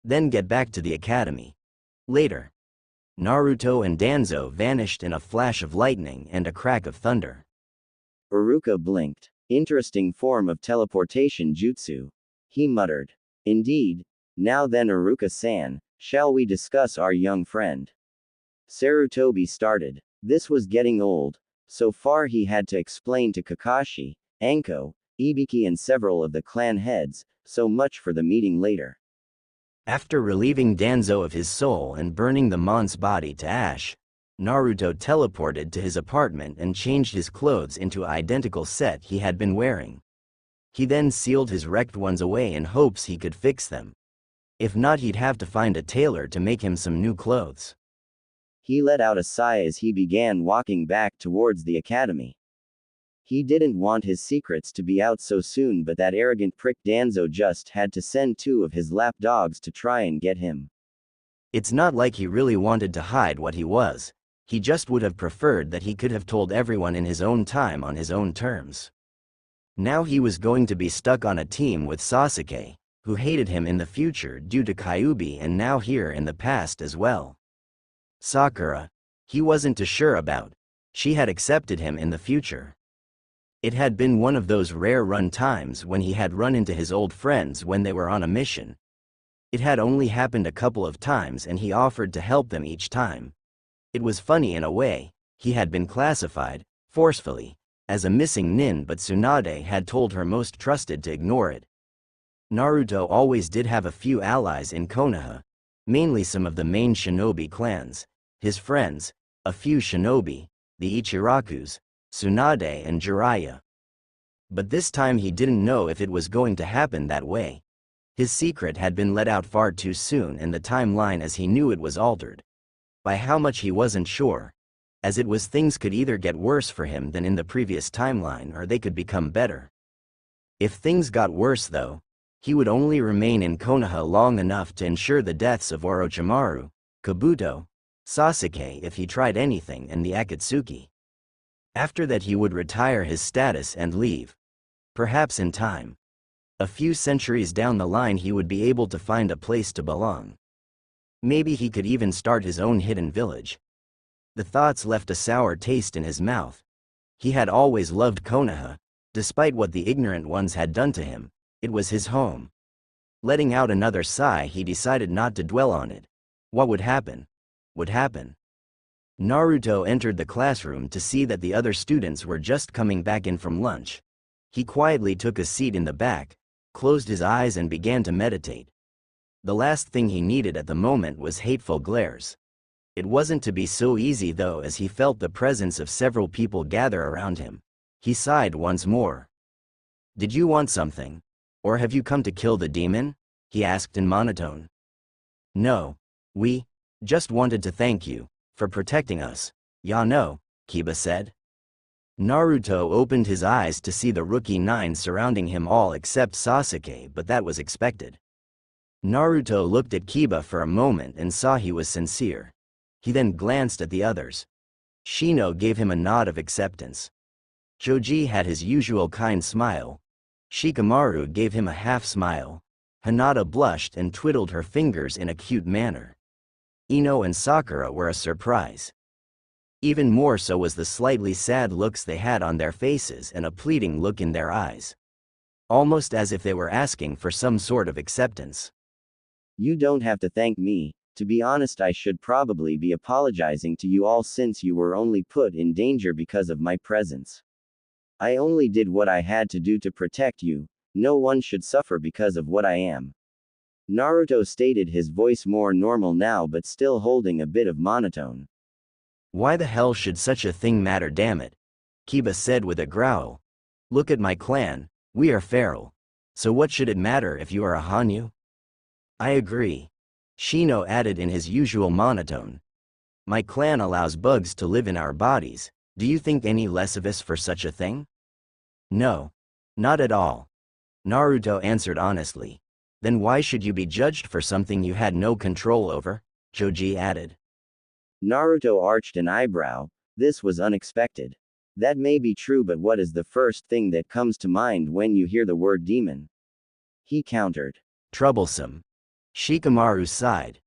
Then get back to the academy. Later. Naruto and Danzo vanished in a flash of lightning and a crack of thunder. Iruka blinked. Interesting form of teleportation jutsu. He muttered. Indeed. Now then, Iruka-san, shall we discuss our young friend? Sarutobi started. This was getting old. So far he had to explain to Kakashi, Anko, Ibiki and several of the clan heads, so much for the meeting later. After relieving Danzo of his soul and burning the monk's body to ash, Naruto teleported to his apartment and changed his clothes into an identical set he had been wearing. He then sealed his wrecked ones away in hopes he could fix them. If not, he'd have to find a tailor to make him some new clothes. He let out a sigh as he began walking back towards the academy. He didn't want his secrets to be out so soon, but that arrogant prick Danzo just had to send 2 of his lapdogs to try and get him. It's not like he really wanted to hide what he was. He just would have preferred that he could have told everyone in his own time on his own terms. Now he was going to be stuck on a team with Sasuke, who hated him in the future due to Kyuubi and now here in the past as well. Sakura, he wasn't too sure about. She had accepted him in the future. It had been one of those rare run times when he had run into his old friends when they were on a mission. It had only happened a couple of times and he offered to help them each time. It was funny in a way. He had been classified, forcefully, as a missing nin, but Tsunade had told her most trusted to ignore it. Naruto always did have a few allies in Konoha, mainly some of the main shinobi clans, his friends, a few shinobi, the Ichirakus, Tsunade and Jiraiya. But this time he didn't know if it was going to happen that way. His secret had been let out far too soon and the timeline as he knew it was altered. By how much he wasn't sure. As it was, things could either get worse for him than in the previous timeline or they could become better. If things got worse though, he would only remain in Konoha long enough to ensure the deaths of Orochimaru, Kabuto, Sasuke if he tried anything, and the Akatsuki. After that he would retire his status and leave. Perhaps in time. A few centuries down the line he would be able to find a place to belong. Maybe he could even start his own hidden village. The thoughts left a sour taste in his mouth. He had always loved Konoha, despite what the ignorant ones had done to him. It was his home. Letting out another sigh, he decided not to dwell on it. What would happen? Would happen. Naruto entered the classroom to see that the other students were just coming back in from lunch. He quietly took a seat in the back, closed his eyes and began to meditate. The last thing he needed at the moment was hateful glares. It wasn't to be so easy though, as he felt the presence of several people gather around him. He sighed once more. "Did you want something? Or have you come to kill the demon?" he asked in monotone. "No. We just wanted to thank you for protecting us, ya know," Kiba said. Naruto opened his eyes to see the rookie 9 surrounding him, all except Sasuke, but that was expected. Naruto looked at Kiba for a moment and saw he was sincere. He then glanced at the others. Shino gave him a nod of acceptance. Choji had his usual kind smile. Shikamaru gave him a half smile. Hinata blushed and twiddled her fingers in a cute manner. Ino and Sakura were a surprise. Even more so was the slightly sad looks they had on their faces and a pleading look in their eyes. Almost as if they were asking for some sort of acceptance. "You don't have to thank me. To be honest, I should probably be apologizing to you all since you were only put in danger because of my presence. I only did what I had to do to protect you. No one should suffer because of what I am." Naruto stated, his voice more normal now but still holding a bit of monotone. "Why the hell should such a thing matter, damn it?" Kiba said with a growl. "Look at my clan, we are feral. So what should it matter if you are a Hanyu?" "I agree," Shino added in his usual monotone. "My clan allows bugs to live in our bodies. Do you think any less of us for such a thing?" "No. Not at all," Naruto answered honestly. "Then why should you be judged for something you had no control over?" Choji added. Naruto arched an eyebrow. This was unexpected. That may be true, but what is the first thing that comes to mind when you hear the word demon? He countered. "Troublesome." Shikamaru sighed.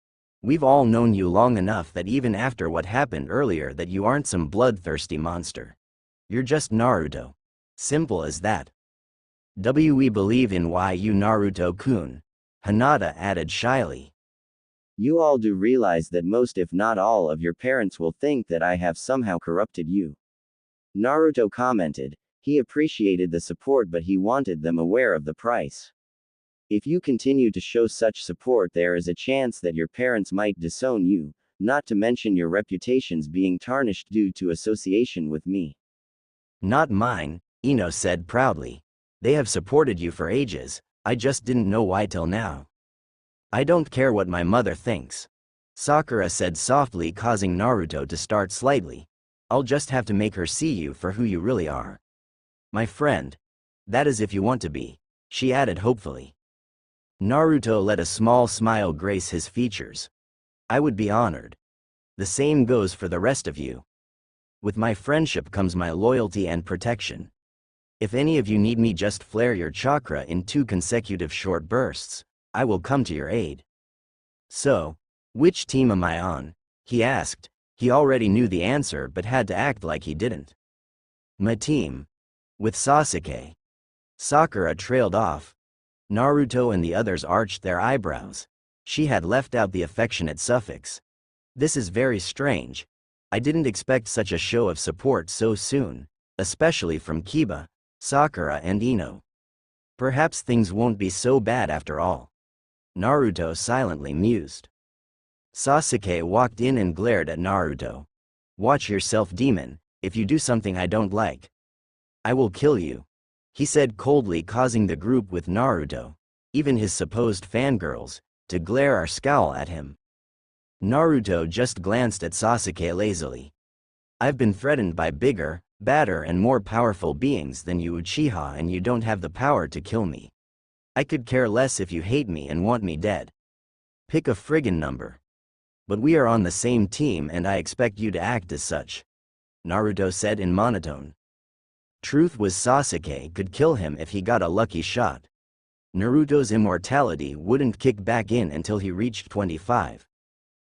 "We've all known you long enough that even after what happened earlier that you aren't some bloodthirsty monster. You're just Naruto. Simple as that." "We believe in you, Naruto-kun," Hinata added shyly. "You all do realize that most if not all of your parents will think that I have somehow corrupted you." Naruto commented. He appreciated the support, but he wanted them aware of the price. If you continue to show such support, there is a chance that your parents might disown you, not to mention your reputations being tarnished due to association with me. "Not mine," Ino said proudly. "They have supported you for ages, I just didn't know why till now." "I don't care what my mother thinks," Sakura said softly, causing Naruto to start slightly. "I'll just have to make her see you for who you really are. My friend. That is if you want to be," she added hopefully. Naruto let a small smile grace his features. "I would be honored. The same goes for the rest of you. With my friendship comes my loyalty and protection. If any of you need me, just flare your chakra in 2 consecutive short bursts. I will come to your aid." "So, which team am I on?" he asked. He already knew the answer but had to act like he didn't. "My team. With Sasuke." Sakura trailed off. Naruto and the others arched their eyebrows. She had left out the affectionate suffix. "This is very strange. I didn't expect such a show of support so soon, especially from Kiba, Sakura and Ino. Perhaps things won't be so bad after all." Naruto silently mused. Sasuke walked in and glared at Naruto. "Watch yourself, demon. If you do something I don't like, I will kill you," he said coldly, causing the group with Naruto, even his supposed fangirls, to glare or scowl at him. Naruto just glanced at Sasuke lazily. "I've been threatened by bigger, badder and more powerful beings than you, Uchiha, and you don't have the power to kill me. I could care less if you hate me and want me dead. Pick a friggin' number. But we are on the same team and I expect you to act as such," Naruto said in monotone. Truth was, Sasuke could kill him if he got a lucky shot. Naruto's immortality wouldn't kick back in until he reached 25.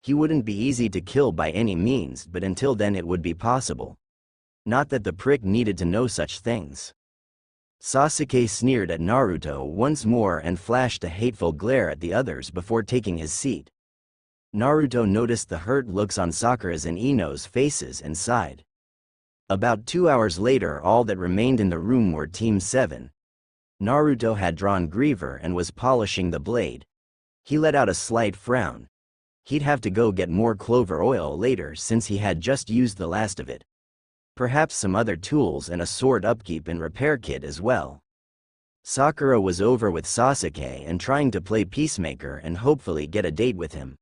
He wouldn't be easy to kill by any means, but until then it would be possible. Not that the prick needed to know such things. Sasuke sneered at Naruto once more and flashed a hateful glare at the others before taking his seat. Naruto noticed the hurt looks on Sakura's and Ino's faces and sighed. About 2 hours later, all that remained in the room were Team 7. Naruto had drawn Griever and was polishing the blade. He let out a slight frown. He'd have to go get more clover oil later since he had just used the last of it. Perhaps some other tools and a sword upkeep and repair kit as well. Sakura was over with Sasuke and trying to play peacemaker and hopefully get a date with him.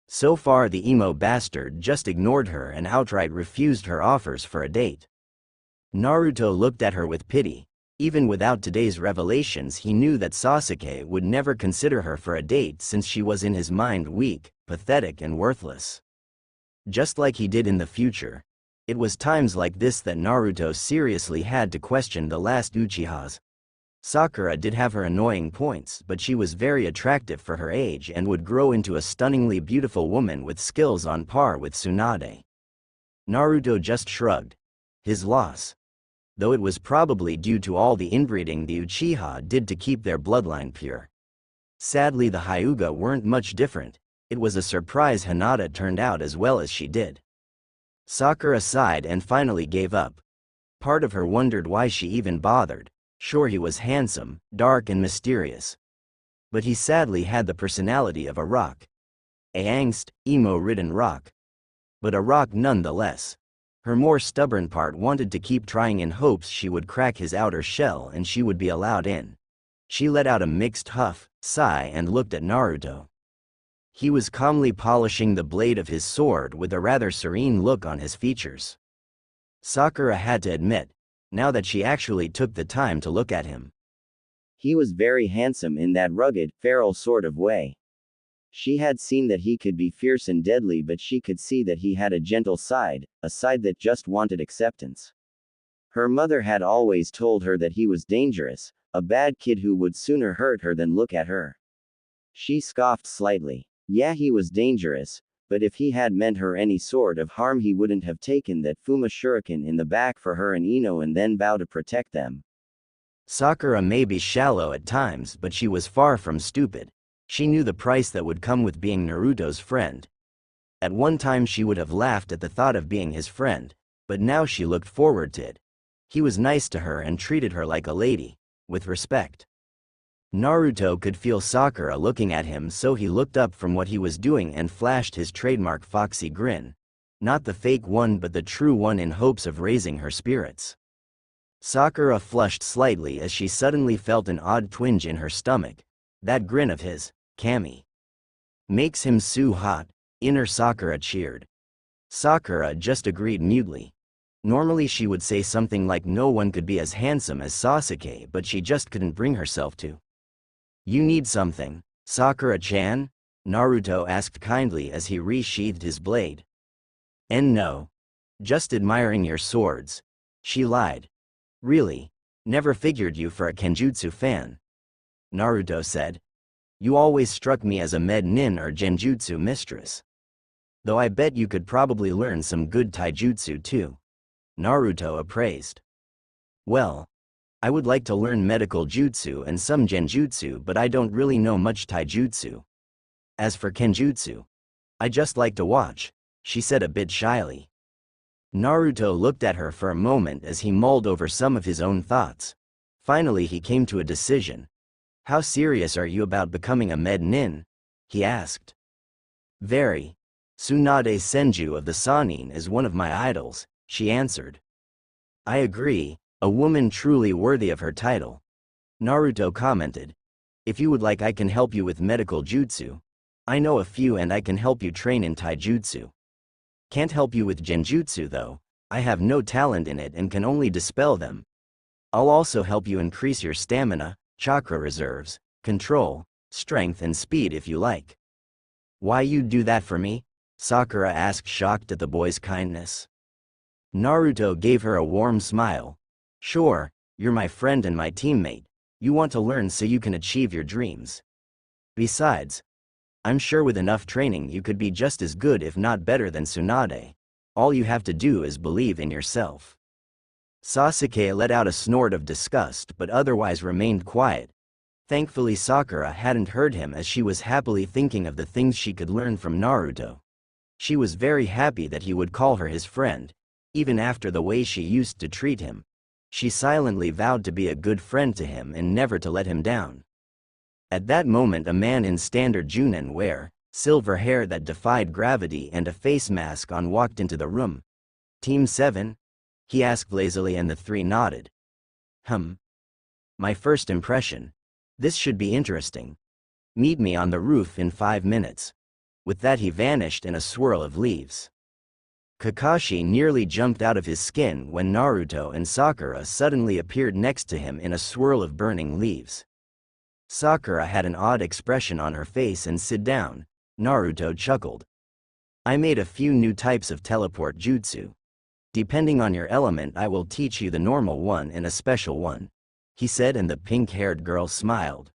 So far the emo bastard just ignored her and outright refused her offers for a date. Naruto looked at her with pity. Even without today's revelations, he knew that Sasuke would never consider her for a date since she was in his mind weak, pathetic and worthless. Just like he did in the future. It was times like this that Naruto seriously had to question the last Uchihas. Sakura did have her annoying points, but she was very attractive for her age and would grow into a stunningly beautiful woman with skills on par with Tsunade. Naruto just shrugged. His loss. Though it was probably due to all the inbreeding the Uchiha did to keep their bloodline pure. Sadly the Hyuga weren't much different. It was a surprise Hinata turned out as well as she did. Sakura sighed and finally gave up. Part of her wondered why she even bothered. Sure, he was handsome, dark and mysterious. But he sadly had the personality of a rock. A angst, emo-ridden rock. But a rock nonetheless. Her more stubborn part wanted to keep trying in hopes she would crack his outer shell and she would be allowed in. She let out a mixed huff, sigh and looked at Naruto. He was calmly polishing the blade of his sword with a rather serene look on his features. Sakura had to admit, now that she actually took the time to look at him. He was very handsome in that rugged, feral sort of way. She had seen that he could be fierce and deadly, but she could see that he had a gentle side, a side that just wanted acceptance. Her mother had always told her that he was dangerous, a bad kid who would sooner hurt her than look at her. She scoffed slightly. Yeah, he was dangerous, but if he had meant her any sort of harm, he wouldn't have taken that Fuma shuriken in the back for her and Ino and then vow to protect them. Sakura may be shallow at times, but she was far from stupid. She knew the price that would come with being Naruto's friend. At one time she would have laughed at the thought of being his friend, but now she looked forward to it. He was nice to her and treated her like a lady, with respect. Naruto could feel Sakura looking at him, so he looked up from what he was doing and flashed his trademark foxy grin. Not the fake one but the true one, in hopes of raising her spirits. Sakura flushed slightly as she suddenly felt an odd twinge in her stomach. That grin of his, Kami. Makes him so hot, inner Sakura cheered. Sakura just agreed mutely. Normally she would say something like no one could be as handsome as Sasuke, but she just couldn't bring herself to. You need something, Sakura-chan? Naruto asked kindly as he resheathed his blade. And no. Just admiring your swords. She lied. Really? Never figured you for a Kenjutsu fan. Naruto said. You always struck me as a med nin or genjutsu mistress. Though I bet you could probably learn some good taijutsu too. Naruto appraised. Well, I would like to learn medical jutsu and some genjutsu, but I don't really know much taijutsu. As for kenjutsu, I just like to watch, she said a bit shyly. Naruto looked at her for a moment as he mulled over some of his own thoughts. Finally he came to a decision. How serious are you about becoming a med nin? He asked. Very. Tsunade Senju of the Sannin is one of my idols, she answered. I agree, a woman truly worthy of her title. Naruto commented. If you would like, I can help you with medical jutsu. I know a few and I can help you train in taijutsu. Can't help you with genjutsu though, I have no talent in it and can only dispel them. I'll also help you increase your stamina, chakra reserves, control, strength and speed if you like. Why you do that for me? Sakura asked, shocked at the boy's kindness. Naruto gave her a warm smile. Sure, you're my friend and my teammate. You want to learn so you can achieve your dreams. Besides, I'm sure with enough training you could be just as good if not better than Tsunade. All you have to do is believe in yourself. Sasuke let out a snort of disgust but otherwise remained quiet. Thankfully Sakura hadn't heard him, as she was happily thinking of the things she could learn from Naruto. She was very happy that he would call her his friend, even after the way she used to treat him. She silently vowed to be a good friend to him and never to let him down. At that moment a man in standard Junin wear, silver hair that defied gravity and a face mask on walked into the room. "Team 7? He asked lazily and the three nodded. My first impression. This should be interesting. Meet me on the roof in 5 minutes. With that he vanished in a swirl of leaves. Kakashi nearly jumped out of his skin when Naruto and Sakura suddenly appeared next to him in a swirl of burning leaves. Sakura had an odd expression on her face and sit down. Naruto chuckled. "I made a few new types of teleport jutsu. Depending on your element I will teach you the normal one and a special one," he said, and the pink-haired girl smiled.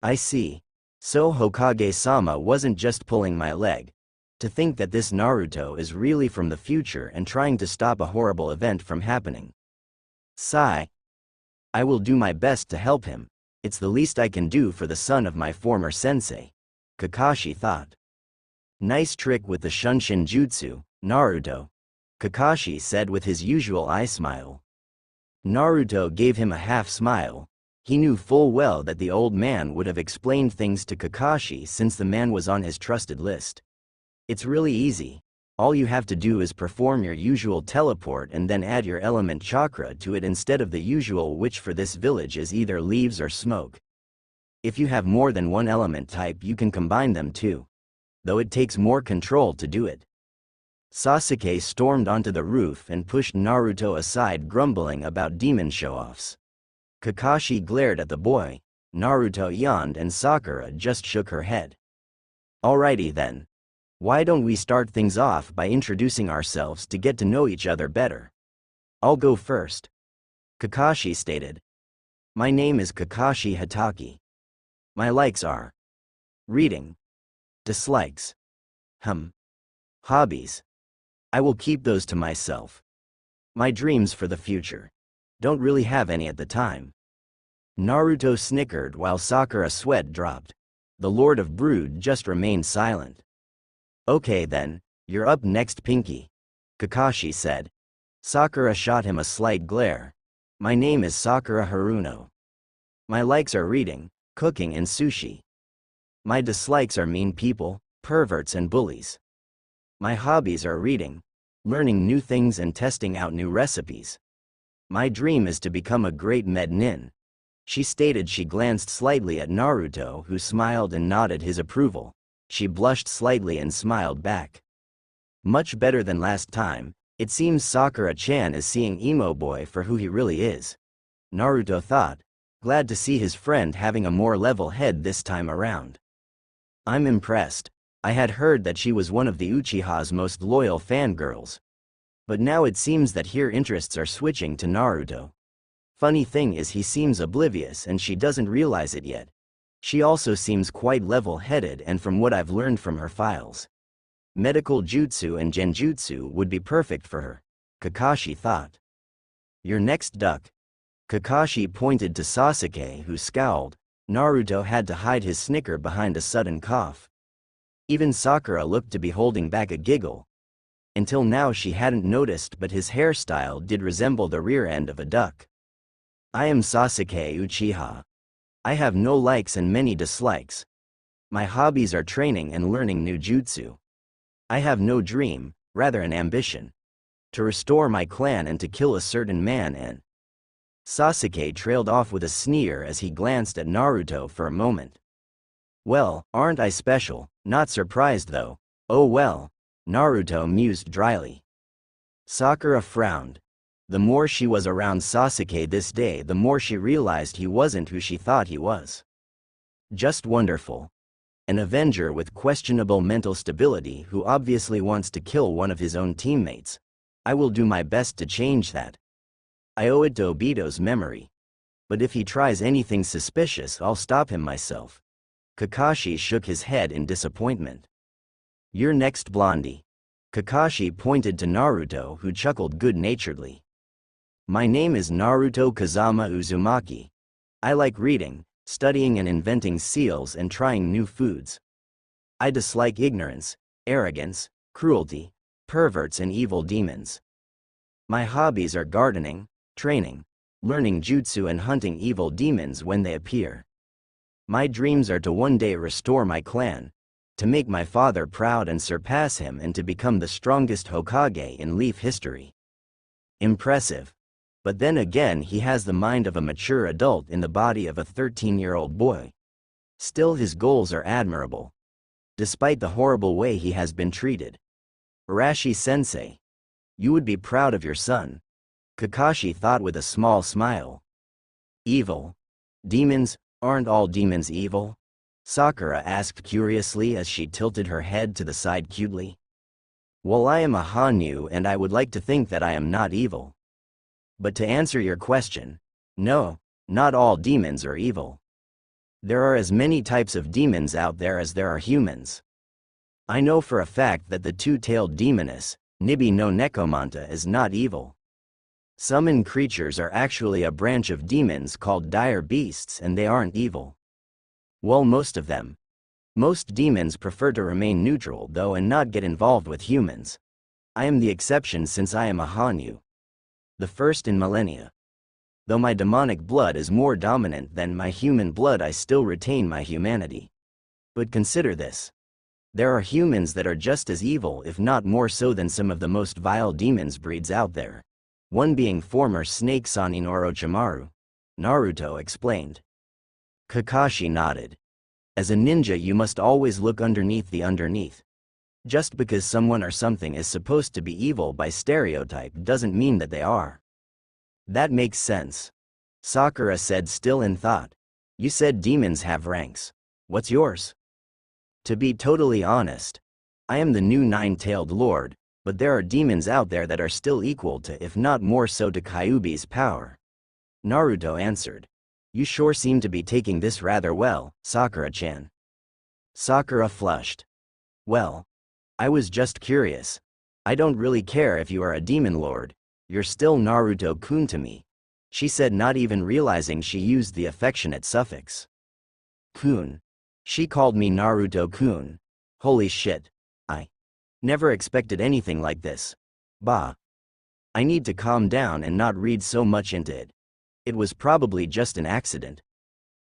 "I see. So Hokage-sama wasn't just pulling my leg. To think that this Naruto is really from the future and trying to stop a horrible event from happening. Sigh. I will do my best to help him. It's the least I can do for the son of my former sensei," Kakashi thought. "Nice trick with the Shunshin Jutsu, Naruto," Kakashi said with his usual eye smile. Naruto gave him a half smile. He knew full well that the old man would have explained things to Kakashi since the man was on his trusted list. "It's really easy. All you have to do is perform your usual teleport and then add your element chakra to it instead of the usual, which for this village is either leaves or smoke. If you have more than one element type you can combine them too. Though it takes more control to do it." Sasuke stormed onto the roof and pushed Naruto aside, grumbling about demon show-offs. Kakashi glared at the boy. Naruto yawned and Sakura just shook her head. "Alrighty then. Why don't we start things off by introducing ourselves to get to know each other better? I'll go first," Kakashi stated. "My name is Kakashi Hatake. My likes are reading. Dislikes. Hobbies. I will keep those to myself. My dreams for the future. Don't really have any at the time." Naruto snickered while Sakura sweat dropped. The Lord of Brood just remained silent. "Okay then, you're up next, Pinky," Kakashi said. Sakura shot him a slight glare. "My name is Sakura Haruno. My likes are reading, cooking and sushi. My dislikes are mean people, perverts and bullies. My hobbies are reading, learning new things and testing out new recipes. My dream is to become a great med nin," she stated. She glanced slightly at Naruto, who smiled and nodded his approval. She blushed slightly and smiled back. "Much better than last time. It seems Sakura-chan is seeing emo boy for who he really is," Naruto thought, glad to see his friend having a more level head this time around. "I'm impressed. I had heard that she was one of the Uchiha's most loyal fangirls. But now it seems that her interests are switching to Naruto. Funny thing is he seems oblivious and she doesn't realize it yet. She also seems quite level-headed, and from what I've learned from her files, medical jutsu and genjutsu would be perfect for her," Kakashi thought. "Your next, duck." Kakashi pointed to Sasuke, who scowled. Naruto had to hide his snicker behind a sudden cough. Even Sakura looked to be holding back a giggle. Until now she hadn't noticed, but his hairstyle did resemble the rear end of a duck. "I am Sasuke Uchiha. I have no likes and many dislikes. My hobbies are training and learning new jutsu. I have no dream, rather an ambition. To restore my clan and to kill a certain man and..." Sasuke trailed off with a sneer as he glanced at Naruto for a moment. "Well, aren't I special? Not surprised though. Oh well," Naruto mused dryly. Sakura frowned. The more she was around Sasuke this day, the more she realized he wasn't who she thought he was. Just wonderful. An Avenger with questionable mental stability who obviously wants to kill one of his own teammates. I will do my best to change that. I owe it to Obito's memory. But if he tries anything suspicious, I'll stop him myself." Kakashi shook his head in disappointment. "You're next, Blondie." Kakashi pointed to Naruto, who chuckled good-naturedly. "My name is Naruto Kazama Uzumaki. I like reading, studying and inventing seals and trying new foods. I dislike ignorance, arrogance, cruelty, perverts and evil demons. My hobbies are gardening, training, learning jutsu and hunting evil demons when they appear. My dreams are to one day restore my clan, to make my father proud and surpass him, and to become the strongest Hokage in Leaf history. Impressive. But then again, he has the mind of a mature adult in the body of a 13-year-old boy. Still, his goals are admirable, despite the horrible way he has been treated. Arashi-sensei, you would be proud of your son, Kakashi thought with a small smile. Evil? Demons? Aren't all demons evil? Sakura asked curiously as she tilted her head to the side cutely. Well, I am a Hanyu and I would like to think that I am not evil. But to answer your question, no, not all demons are evil. There are as many types of demons out there as there are humans. I know for a fact that the two-tailed demoness, Nibi no Nekomanta, is not evil. Summon creatures are actually a branch of demons called dire beasts, and they aren't evil. Well, most of them. Most demons prefer to remain neutral though and not get involved with humans. I am the exception since I am a Hanyu, the first in millennia. Though my demonic blood is more dominant than my human blood, I still retain my humanity. But consider this. There are humans that are just as evil, if not more so, than some of the most vile demons breeds out there. One being former snake Sanin Orochimaru, Naruto explained. Kakashi nodded. As a ninja, you must always look underneath the underneath. Just because someone or something is supposed to be evil by stereotype doesn't mean that they are. That makes sense. Sakura said, still in thought. You said demons have ranks. What's yours? To be totally honest, I am the new nine-tailed lord, but there are demons out there that are still equal to, if not more so, to Kyuubi's power. Naruto answered. You sure seem to be taking this rather well, Sakura-chan. Sakura flushed. Well, I was just curious. I don't really care if you are a demon lord. You're still Naruto-kun to me, she said, not even realizing she used the affectionate suffix. Kun. She called me Naruto-kun. Holy shit. I never expected anything like this. Bah. I need to calm down and not read so much into it. It was probably just an accident,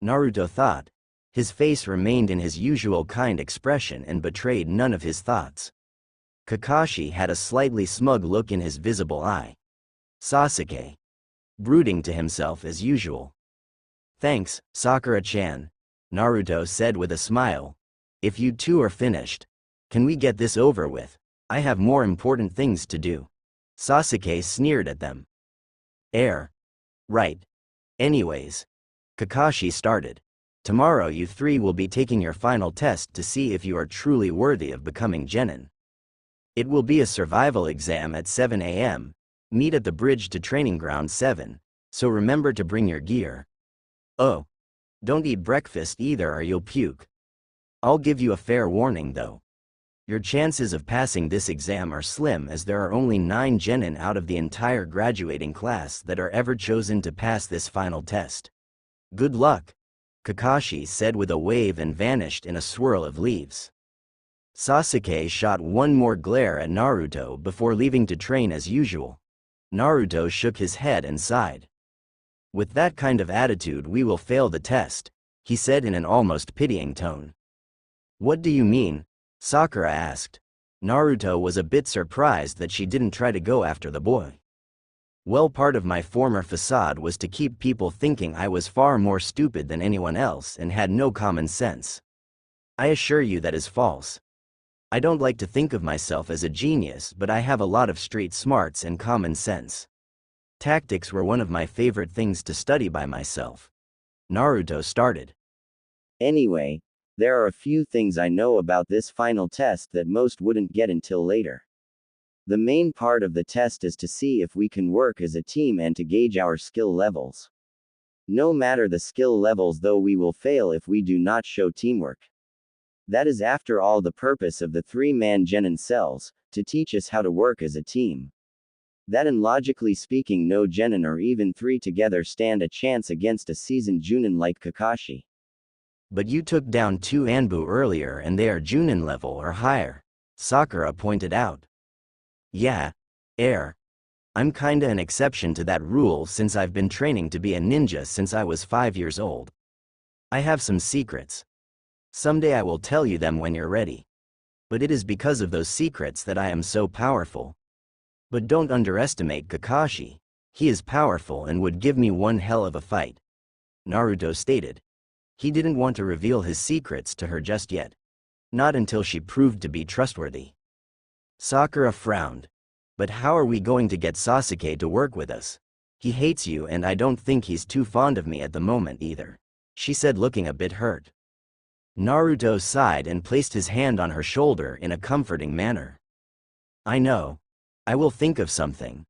Naruto thought. His face remained in his usual kind expression and betrayed none of his thoughts. Kakashi had a slightly smug look in his visible eye. Sasuke, brooding to himself as usual. Thanks, Sakura-chan, Naruto said with a smile. If you two are finished, can we get this over with? I have more important things to do. Sasuke sneered at them. Right. Anyways, Kakashi started. Tomorrow you three will be taking your final test to see if you are truly worthy of becoming genin. It will be a survival exam at 7 a.m. Meet at the bridge to training ground 7, so remember to bring your gear. Oh. Don't eat breakfast either or you'll puke. I'll give you a fair warning though. Your chances of passing this exam are slim, as there are only 9 genin out of the entire graduating class that are ever chosen to pass this final test. Good luck, Kakashi said with a wave and vanished in a swirl of leaves. Sasuke shot one more glare at Naruto before leaving to train as usual. Naruto shook his head and sighed. With that kind of attitude we will fail the test, he said in an almost pitying tone. What do you mean? Sakura asked. Naruto was a bit surprised that she didn't try to go after the boy. Well, part of my former facade was to keep people thinking I was far more stupid than anyone else and had no common sense. I assure you that is false. I don't like to think of myself as a genius, but I have a lot of street smarts and common sense. Tactics were one of my favorite things to study by myself. Naruto started. Anyway, there are a few things I know about this final test that most wouldn't get until later. The main part of the test is to see if we can work as a team and to gauge our skill levels. No matter the skill levels though, we will fail if we do not show teamwork. That is after all the purpose of the 3-man genin cells, to teach us how to work as a team. That, and logically speaking, no genin or even 3 together stand a chance against a seasoned Junin like Kakashi. But you took down 2 Anbu earlier and they are Junin level or higher, Sakura pointed out. Yeah. I'm kinda an exception to that rule since I've been training to be a ninja since I was 5 years old. I have some secrets. Someday I will tell you them when you're ready. But it is because of those secrets that I am so powerful. But don't underestimate Kakashi. He is powerful and would give me one hell of a fight. Naruto stated. He didn't want to reveal his secrets to her just yet. Not until she proved to be trustworthy. Sakura frowned. But how are we going to get Sasuke to work with us? He hates you and I don't think he's too fond of me at the moment either, she said, looking a bit hurt. Naruto sighed and placed his hand on her shoulder in a comforting manner. I know. I will think of something.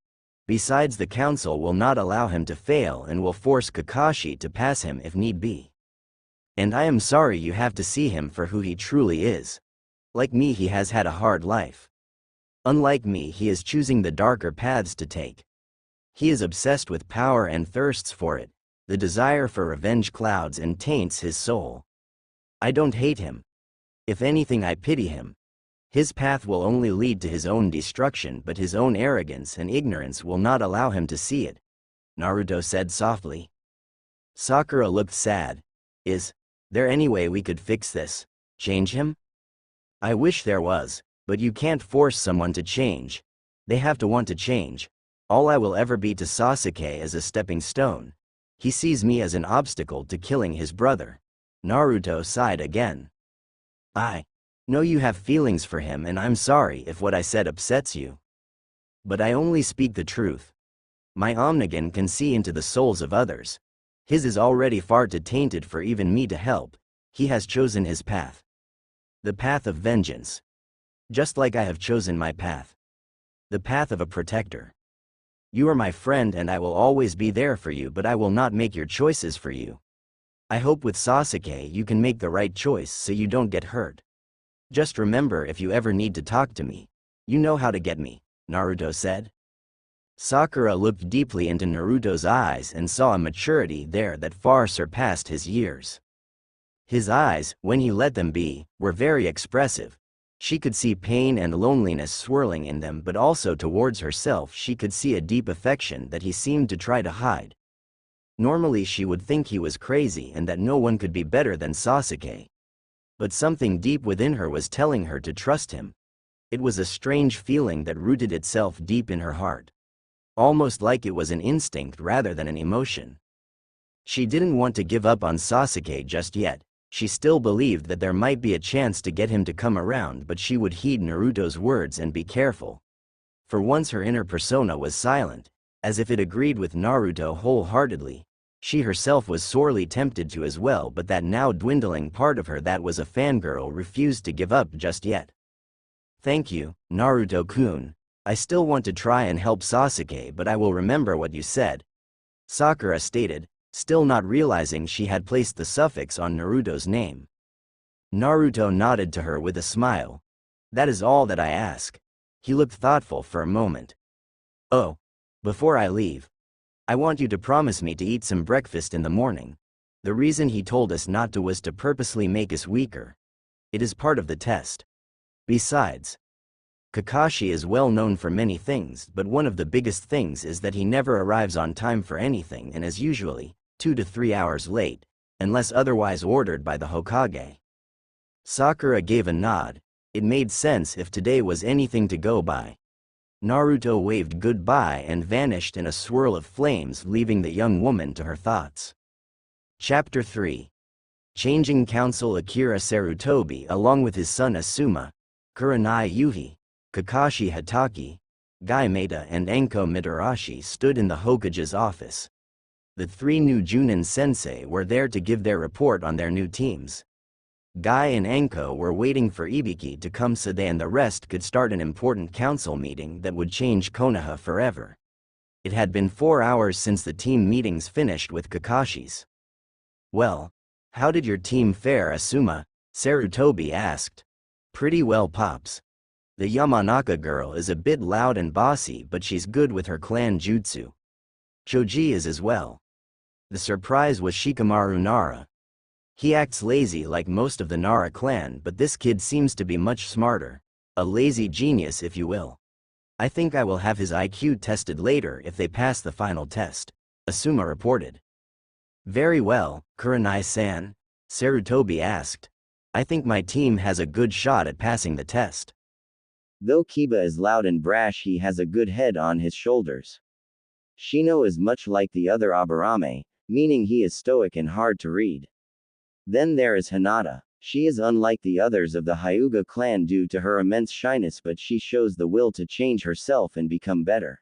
Besides, the council will not allow him to fail and will force Kakashi to pass him if need be. And I am sorry you have to see him for who he truly is. Like me, he has had a hard life. Unlike me, he is choosing the darker paths to take. He is obsessed with power and thirsts for it. The desire for revenge clouds and taints his soul. I don't hate him. If anything, I pity him. His path will only lead to his own destruction, but his own arrogance and ignorance will not allow him to see it, Naruto said softly. Sakura looked sad. Is there any way we could fix this? Change him? I wish there was, but you can't force someone to change. They have to want to change. All I will ever be to Sasuke is a stepping stone. He sees me as an obstacle to killing his brother. Naruto sighed again. I know you have feelings for him and I'm sorry if what I said upsets you. But I only speak the truth. My Omnigan can see into the souls of others. His is already far too tainted for even me to help. He has chosen his path. The path of vengeance. Just like I have chosen my path. The path of a protector. You are my friend and I will always be there for you, but I will not make your choices for you. I hope with Sasuke you can make the right choice so you don't get hurt. Just remember, if you ever need to talk to me, you know how to get me, Naruto said. Sakura looked deeply into Naruto's eyes and saw a maturity there that far surpassed his years. His eyes, when he let them be, were very expressive. She could see pain and loneliness swirling in them, but also towards herself she could see a deep affection that he seemed to try to hide. Normally she would think he was crazy and that no one could be better than Sasuke. But something deep within her was telling her to trust him. It was a strange feeling that rooted itself deep in her heart. Almost like it was an instinct rather than an emotion. She didn't want to give up on Sasuke just yet. She still believed that there might be a chance to get him to come around, but she would heed Naruto's words and be careful. For once her inner persona was silent, as if it agreed with Naruto wholeheartedly. She herself was sorely tempted to as well, but that now dwindling part of her that was a fangirl refused to give up just yet. Thank you, Naruto-kun. I still want to try and help Sasuke, but I will remember what you said, Sakura stated, still not realizing she had placed the suffix on Naruto's name. Naruto nodded to her with a smile. That is all that I ask. He looked thoughtful for a moment. Oh, before I leave, I want you to promise me to eat some breakfast in the morning. The reason he told us not to was to purposely make us weaker. It is part of the test. Besides, Kakashi is well known for many things, but one of the biggest things is that he never arrives on time for anything and is usually 2 to 3 hours late, unless otherwise ordered by the Hokage. Sakura gave a nod. It made sense if today was anything to go by. Naruto waved goodbye and vanished in a swirl of flames, leaving the young woman to her thoughts. Chapter 3. Changing Council. Akira Sarutobi, along with his son Asuma, Kurenai Yuhi, Kakashi Hatake, Guy Maeda and Enko Mitarashi stood in the Hokage's office. The 3 new Junin sensei were there to give their report on their new teams. Guy and Enko were waiting for Ibiki to come so they and the rest could start an important council meeting that would change Konoha forever. It had been 4 hours since the team meetings finished with Kakashi's. Well, how did your team fare, Asuma? Sarutobi asked. Pretty well, Pops. The Yamanaka girl is a bit loud and bossy, but she's good with her clan jutsu. Choji is as well. The surprise was Shikamaru Nara. He acts lazy like most of the Nara clan, but this kid seems to be much smarter. A lazy genius, if you will. I think I will have his IQ tested later if they pass the final test, Asuma reported. Very well, Kurenai-san, Sarutobi asked. I think my team has a good shot at passing the test. Though Kiba is loud and brash, he has a good head on his shoulders. Shino is much like the other Aburame, meaning he is stoic and hard to read. Then there is Hinata. She is unlike the others of the Hyuga clan due to her immense shyness, but she shows the will to change herself and become better.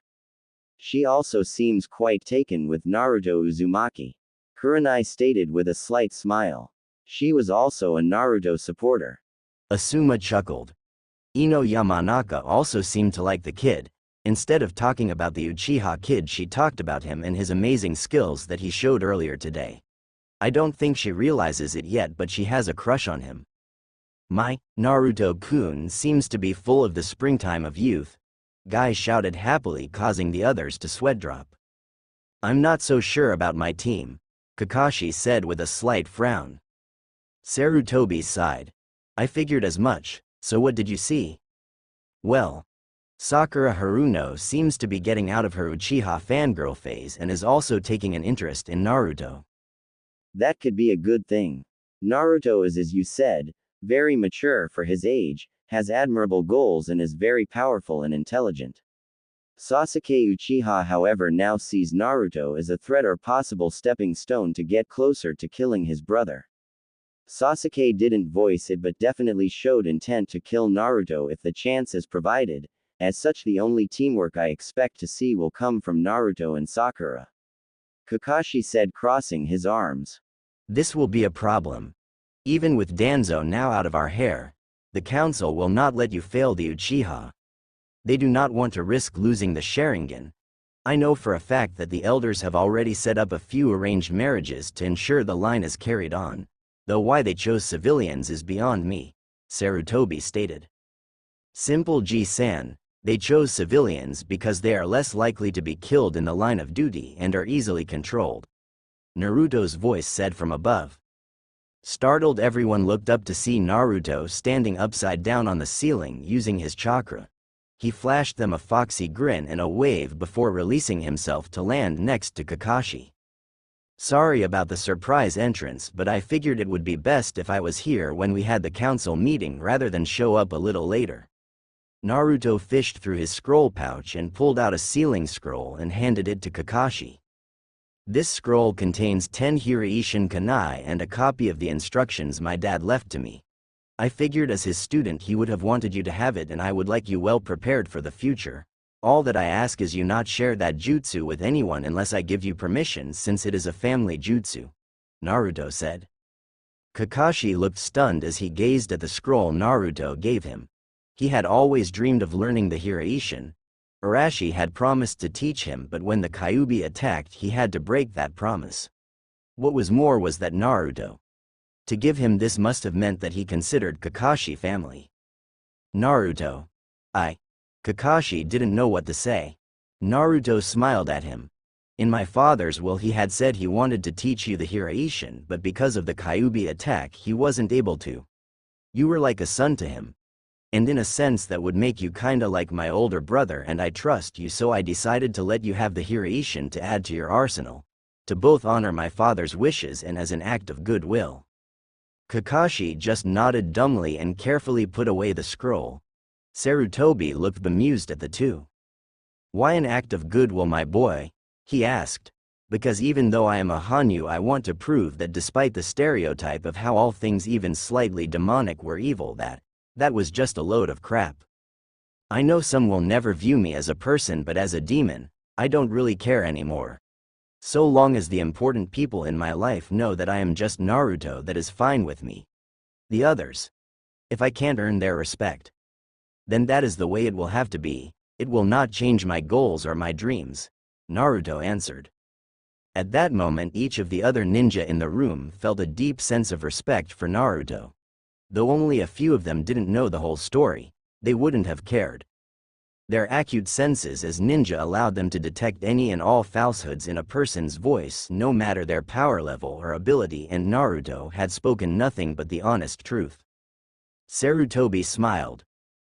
She also seems quite taken with Naruto Uzumaki. Kurenai stated with a slight smile. She was also a Naruto supporter. Asuma chuckled. Ino Yamanaka also seemed to like the kid. Instead of talking about the Uchiha kid, she talked about him and his amazing skills that he showed earlier today. I don't think she realizes it yet, but she has a crush on him. My, Naruto-kun seems to be full of the springtime of youth. Guy shouted happily, causing the others to sweat drop. I'm not so sure about my team, Kakashi said with a slight frown. Sarutobi sighed. I figured as much, so what did you see? Well, Sakura Haruno seems to be getting out of her Uchiha fangirl phase and is also taking an interest in Naruto. That could be a good thing. Naruto is, as you said, very mature for his age, has admirable goals and is very powerful and intelligent. Sasuke Uchiha, however, now sees Naruto as a threat or possible stepping stone to get closer to killing his brother. Sasuke didn't voice it but definitely showed intent to kill Naruto if the chance is provided. As such, the only teamwork I expect to see will come from Naruto and Sakura. Kakashi said, crossing his arms. This will be a problem. Even with Danzo now out of our hair, the council will not let you fail the Uchiha. They do not want to risk losing the Sharingan. I know for a fact that the elders have already set up a few arranged marriages to ensure the line is carried on, though why they chose civilians is beyond me, Sarutobi stated. Simple G-san, they chose civilians because they are less likely to be killed in the line of duty and are easily controlled. Naruto's voice said from above. Startled, everyone looked up to see Naruto standing upside down on the ceiling using his chakra. He flashed them a foxy grin and a wave before releasing himself to land next to Kakashi. Sorry about the surprise entrance, but I figured it would be best if I was here when we had the council meeting rather than show up a little later. Naruto fished through his scroll pouch and pulled out a sealing scroll and handed it to Kakashi. This scroll contains 10 Hiraishin Kanai and a copy of the instructions my dad left to me. I figured as his student he would have wanted you to have it, and I would like you well prepared for the future. All that I ask is you not share that jutsu with anyone unless I give you permission, since it is a family jutsu, Naruto said. Kakashi looked stunned as he gazed at the scroll Naruto gave him. He had always dreamed of learning the Hiraishin. Arashi had promised to teach him, but when the Kyuubi attacked he had to break that promise. What was more was that Naruto. To give him this must have meant that he considered Kakashi family. Naruto. Kakashi didn't know what to say. Naruto smiled at him. In my father's will he had said he wanted to teach you the Hiraishin, but because of the Kyuubi attack he wasn't able to. You were like a son to him. And in a sense that would make you kinda like my older brother, and I trust you, so I decided to let you have the Hiraishin to add to your arsenal. To both honor my father's wishes and as an act of goodwill. Kakashi just nodded dumbly and carefully put away the scroll. Sarutobi looked bemused at the two. Why an act of goodwill, my boy? He asked. Because even though I am a Hanyu, I want to prove that despite the stereotype of how all things even slightly demonic were evil, that was just a load of crap. I know some will never view me as a person, but as a demon, I don't really care anymore. So long as the important people in my life know that I am just Naruto, that is fine with me. The others, if I can't earn their respect, then that is the way it will have to be. It will not change my goals or my dreams, Naruto answered. At that moment each of the other ninja in the room felt a deep sense of respect for Naruto. Though only a few of them didn't know the whole story, they wouldn't have cared. Their acute senses as ninja allowed them to detect any and all falsehoods in a person's voice, no matter their power level or ability, and Naruto had spoken nothing but the honest truth. Sarutobi smiled.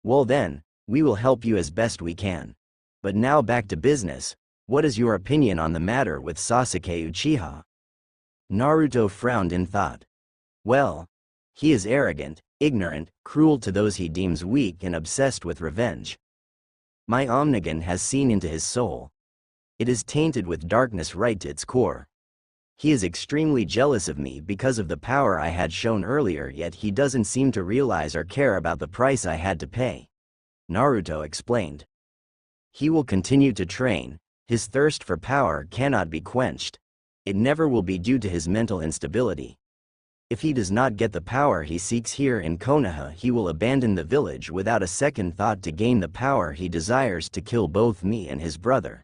Well then, we will help you as best we can. But now back to business, what is your opinion on the matter with Sasuke Uchiha? Naruto frowned in thought. Well, he is arrogant, ignorant, cruel to those he deems weak and obsessed with revenge. My Omnigan has seen into his soul. It is tainted with darkness right to its core. He is extremely jealous of me because of the power I had shown earlier, yet he doesn't seem to realize or care about the price I had to pay. Naruto explained. He will continue to train, his thirst for power cannot be quenched. It never will be due to his mental instability. If he does not get the power he seeks here in Konoha, he will abandon the village without a second thought to gain the power he desires to kill both me and his brother.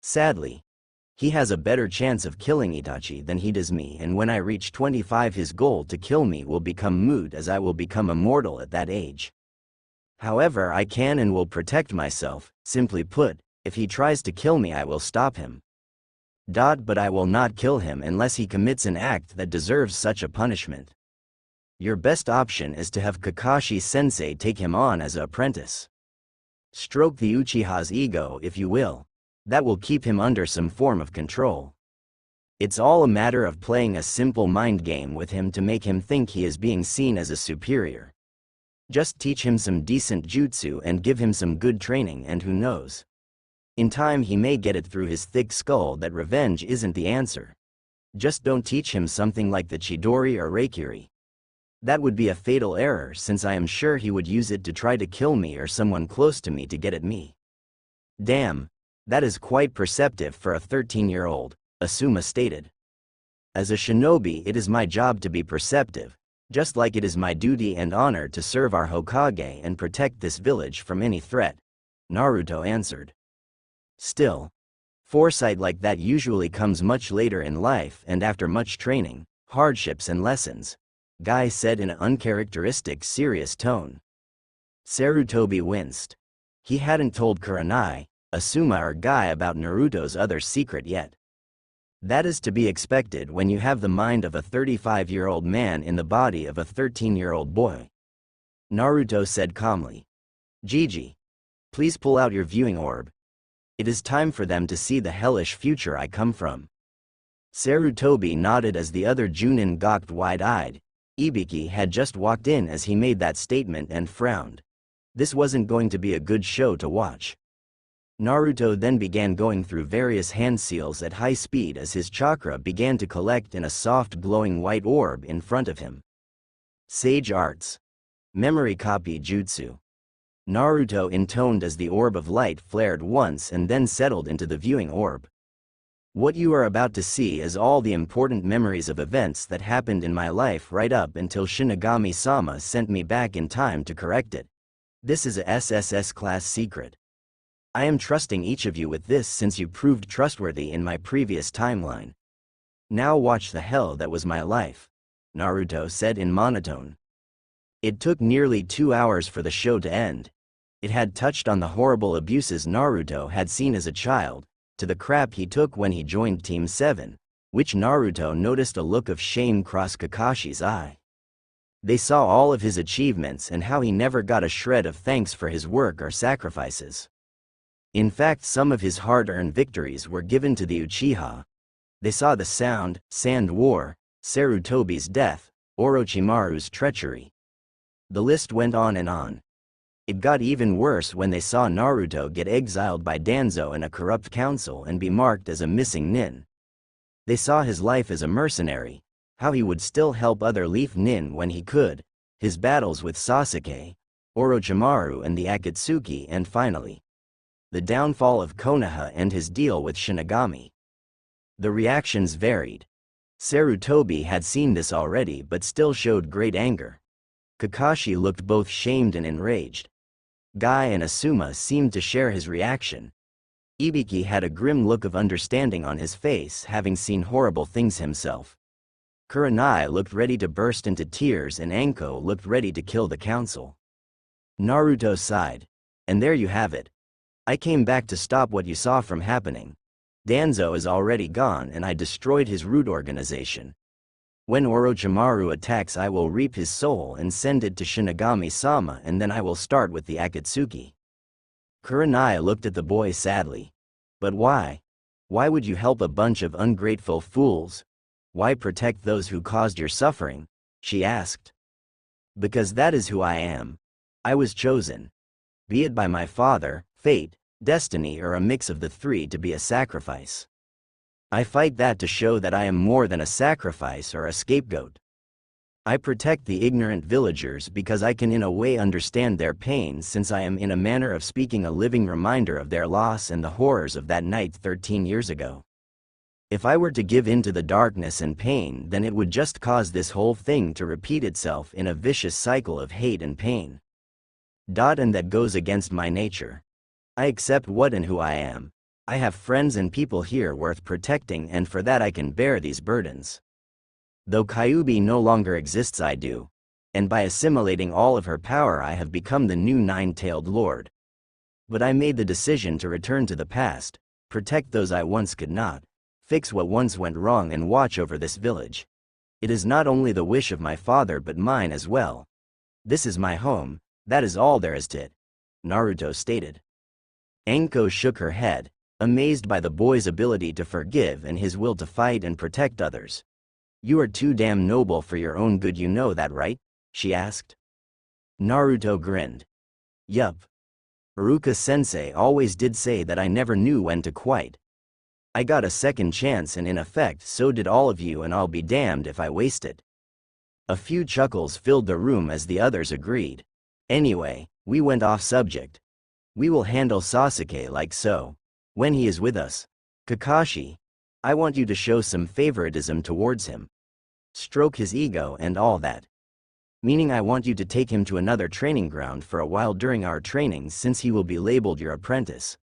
Sadly, he has a better chance of killing Itachi than he does me, and when I reach 25 his goal to kill me will become moot as I will become immortal at that age. However, I can and will protect myself. Simply put, if he tries to kill me I will stop him. But I will not kill him unless he commits an act that deserves such a punishment. Your best option is to have Kakashi-sensei take him on as an apprentice. Stroke the Uchiha's ego if you will. That will keep him under some form of control. It's all a matter of playing a simple mind game with him to make him think he is being seen as a superior. Just teach him some decent jutsu and give him some good training, and who knows? In time he may get it through his thick skull that revenge isn't the answer. Just don't teach him something like the Chidori or Reikiri. That would be a fatal error, since I am sure he would use it to try to kill me or someone close to me to get at me. Damn, that is quite perceptive for a 13-year-old, Asuma stated. As a shinobi it is my job to be perceptive, just like it is my duty and honor to serve our Hokage and protect this village from any threat, Naruto answered. Still, foresight like that usually comes much later in life and after much training, hardships and lessons, Guy said in an uncharacteristic serious tone. Sarutobi winced. He hadn't told Kurenai, Asuma or Guy about Naruto's other secret yet. That is to be expected when you have the mind of a 35-year-old man in the body of a 13-year-old boy. Naruto said calmly. Gigi, please pull out your viewing orb. It is time for them to see the hellish future I come from. Sarutobi nodded as the other Junin gawked wide-eyed. Ibiki had just walked in as he made that statement and frowned. This wasn't going to be a good show to watch. Naruto then began going through various hand seals at high speed as his chakra began to collect in a soft glowing white orb in front of him. Sage Arts. Memory Copy Jutsu. Naruto intoned as the orb of light flared once and then settled into the viewing orb. What you are about to see is all the important memories of events that happened in my life right up until Shinigami-sama sent me back in time to correct it. This is a SSS class secret. I am trusting each of you with this since you proved trustworthy in my previous timeline. Now watch the hell that was my life, Naruto said in monotone. It took nearly 2 hours for the show to end. It had touched on the horrible abuses Naruto had seen as a child, to the crap he took when he joined Team 7, which Naruto noticed a look of shame cross Kakashi's eye. They saw all of his achievements and how he never got a shred of thanks for his work or sacrifices. In fact, some of his hard-earned victories were given to the Uchiha. They saw the Sand War, Sarutobi's death, Orochimaru's treachery. The list went on and on. It got even worse when they saw Naruto get exiled by Danzo and a corrupt council and be marked as a missing nin. They saw his life as a mercenary, how he would still help other Leaf Nin when he could, his battles with Sasuke, Orochimaru and the Akatsuki, and finally, the downfall of Konoha and his deal with Shinigami. The reactions varied. Sarutobi had seen this already but still showed great anger. Kakashi looked both shamed and enraged. Guy and Asuma seemed to share his reaction. Ibiki had a grim look of understanding on his face, having seen horrible things himself. Kurenai looked ready to burst into tears and Anko looked ready to kill the council. Naruto sighed. And there you have it. I came back to stop what you saw from happening. Danzo is already gone and I destroyed his root organization. When Orochimaru attacks I will reap his soul and send it to Shinigami-sama, and then I will start with the Akatsuki. Kurenai looked at the boy sadly. But why? Why would you help a bunch of ungrateful fools? Why protect those who caused your suffering? She asked. Because that is who I am. I was chosen. Be it by my father, fate, destiny, or a mix of the three, to be a sacrifice. I fight that to show that I am more than a sacrifice or a scapegoat. I protect the ignorant villagers because I can in a way understand their pain, since I am in a manner of speaking a living reminder of their loss and the horrors of that night 13 years ago. If I were to give in to the darkness and pain, then it would just cause this whole thing to repeat itself in a vicious cycle of hate and pain. And that goes against my nature. I accept what and who I am. I have friends and people here worth protecting, and for that I can bear these burdens. Though Kyuubi no longer exists, I do. And by assimilating all of her power, I have become the new nine-tailed lord. But I made the decision to return to the past, protect those I once could not, fix what once went wrong, and watch over this village. It is not only the wish of my father but mine as well. This is my home, that is all there is to it, Naruto stated. Anko shook her head, amazed by the boy's ability to forgive and his will to fight and protect others. You are too damn noble for your own good, you know that, right? She asked. Naruto grinned. Yup. Iruka-sensei always did say that I never knew when to quit. I got a second chance, and in effect so did all of you, and I'll be damned if I waste it. A few chuckles filled the room as the others agreed. Anyway, we went off subject. We will handle Sasuke like so. When he is with us, Kakashi, I want you to show some favoritism towards him. Stroke his ego and all that. Meaning I want you to take him to another training ground for a while during our trainings, since he will be labeled your apprentice.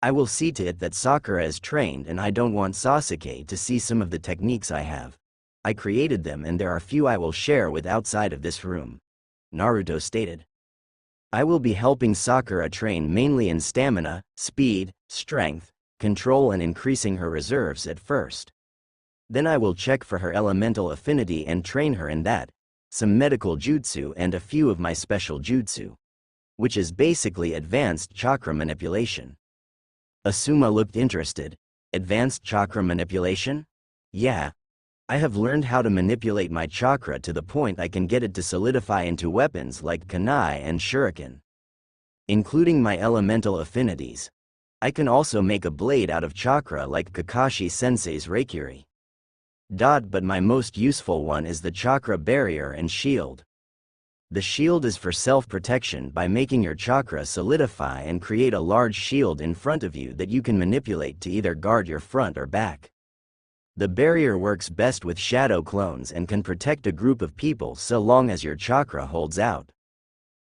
I will see to it that Sakura is trained, and I don't want Sasuke to see some of the techniques I have. I created them, and there are few I will share with outside of this room, Naruto stated. I will be helping Sakura train mainly in stamina, speed, strength, control, and increasing her reserves at first. Then I will check for her elemental affinity and train her in that, some medical jutsu, and a few of my special jutsu, which is basically advanced chakra manipulation. Asuma looked interested. Advanced chakra manipulation? Yeah. I have learned how to manipulate my chakra to the point I can get it to solidify into weapons like kunai and shuriken. Including my elemental affinities. I can also make a blade out of chakra like Kakashi-sensei's Reikiri. But my most useful one is the chakra barrier and shield. The shield is for self-protection by making your chakra solidify and create a large shield in front of you that you can manipulate to either guard your front or back. The barrier works best with shadow clones and can protect a group of people so long as your chakra holds out.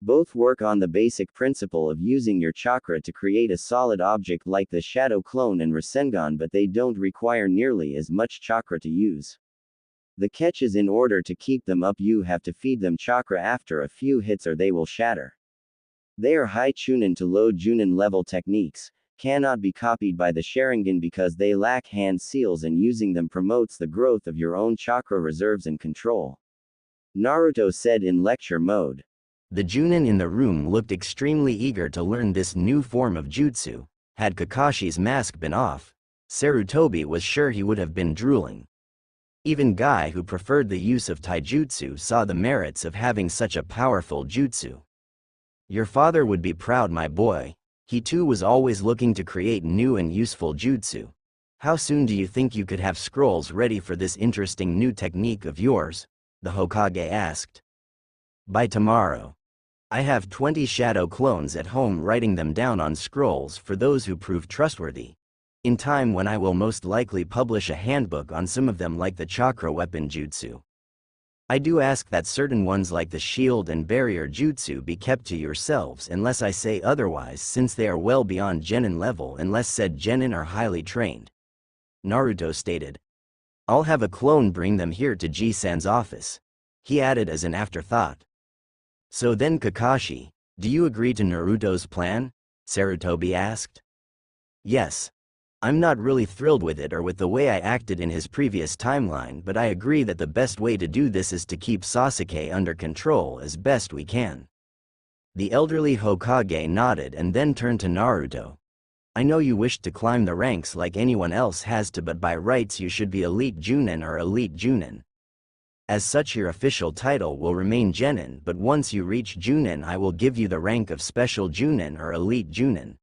Both work on the basic principle of using your chakra to create a solid object like the Shadow Clone and Rasengan, but they don't require nearly as much chakra to use. The catch is, in order to keep them up you have to feed them chakra after a few hits or they will shatter. They are high Chunin to low Junin level techniques, cannot be copied by the Sharingan because they lack hand seals, and using them promotes the growth of your own chakra reserves and control. Naruto said in lecture mode. The Junin in the room looked extremely eager to learn this new form of jutsu. Had Kakashi's mask been off, Sarutobi was sure he would have been drooling. Even Guy, who preferred the use of taijutsu, saw the merits of having such a powerful jutsu. Your father would be proud, my boy. He too was always looking to create new and useful jutsu. How soon do you think you could have scrolls ready for this interesting new technique of yours? The Hokage asked. By tomorrow. I have 20 shadow clones at home, writing them down on scrolls for those who prove trustworthy. In time, when I will most likely publish a handbook on some of them, like the chakra weapon jutsu. I do ask that certain ones like the shield and barrier jutsu be kept to yourselves unless I say otherwise, since they are well beyond genin level unless said genin are highly trained, Naruto stated. I'll have a clone bring them here to Ji-san's office, he added as an afterthought. So then, Kakashi, do you agree to Naruto's plan? Sarutobi asked. Yes. I'm not really thrilled with it or with the way I acted in his previous timeline, but I agree that the best way to do this is to keep Sasuke under control as best we can. The elderly Hokage nodded and then turned to Naruto. I know you wish to climb the ranks like anyone else has to, but by rights you should be Elite Junin or Elite Junin. As such, your official title will remain Genin, but once you reach Junin I will give you the rank of Special Junin or Elite Junin.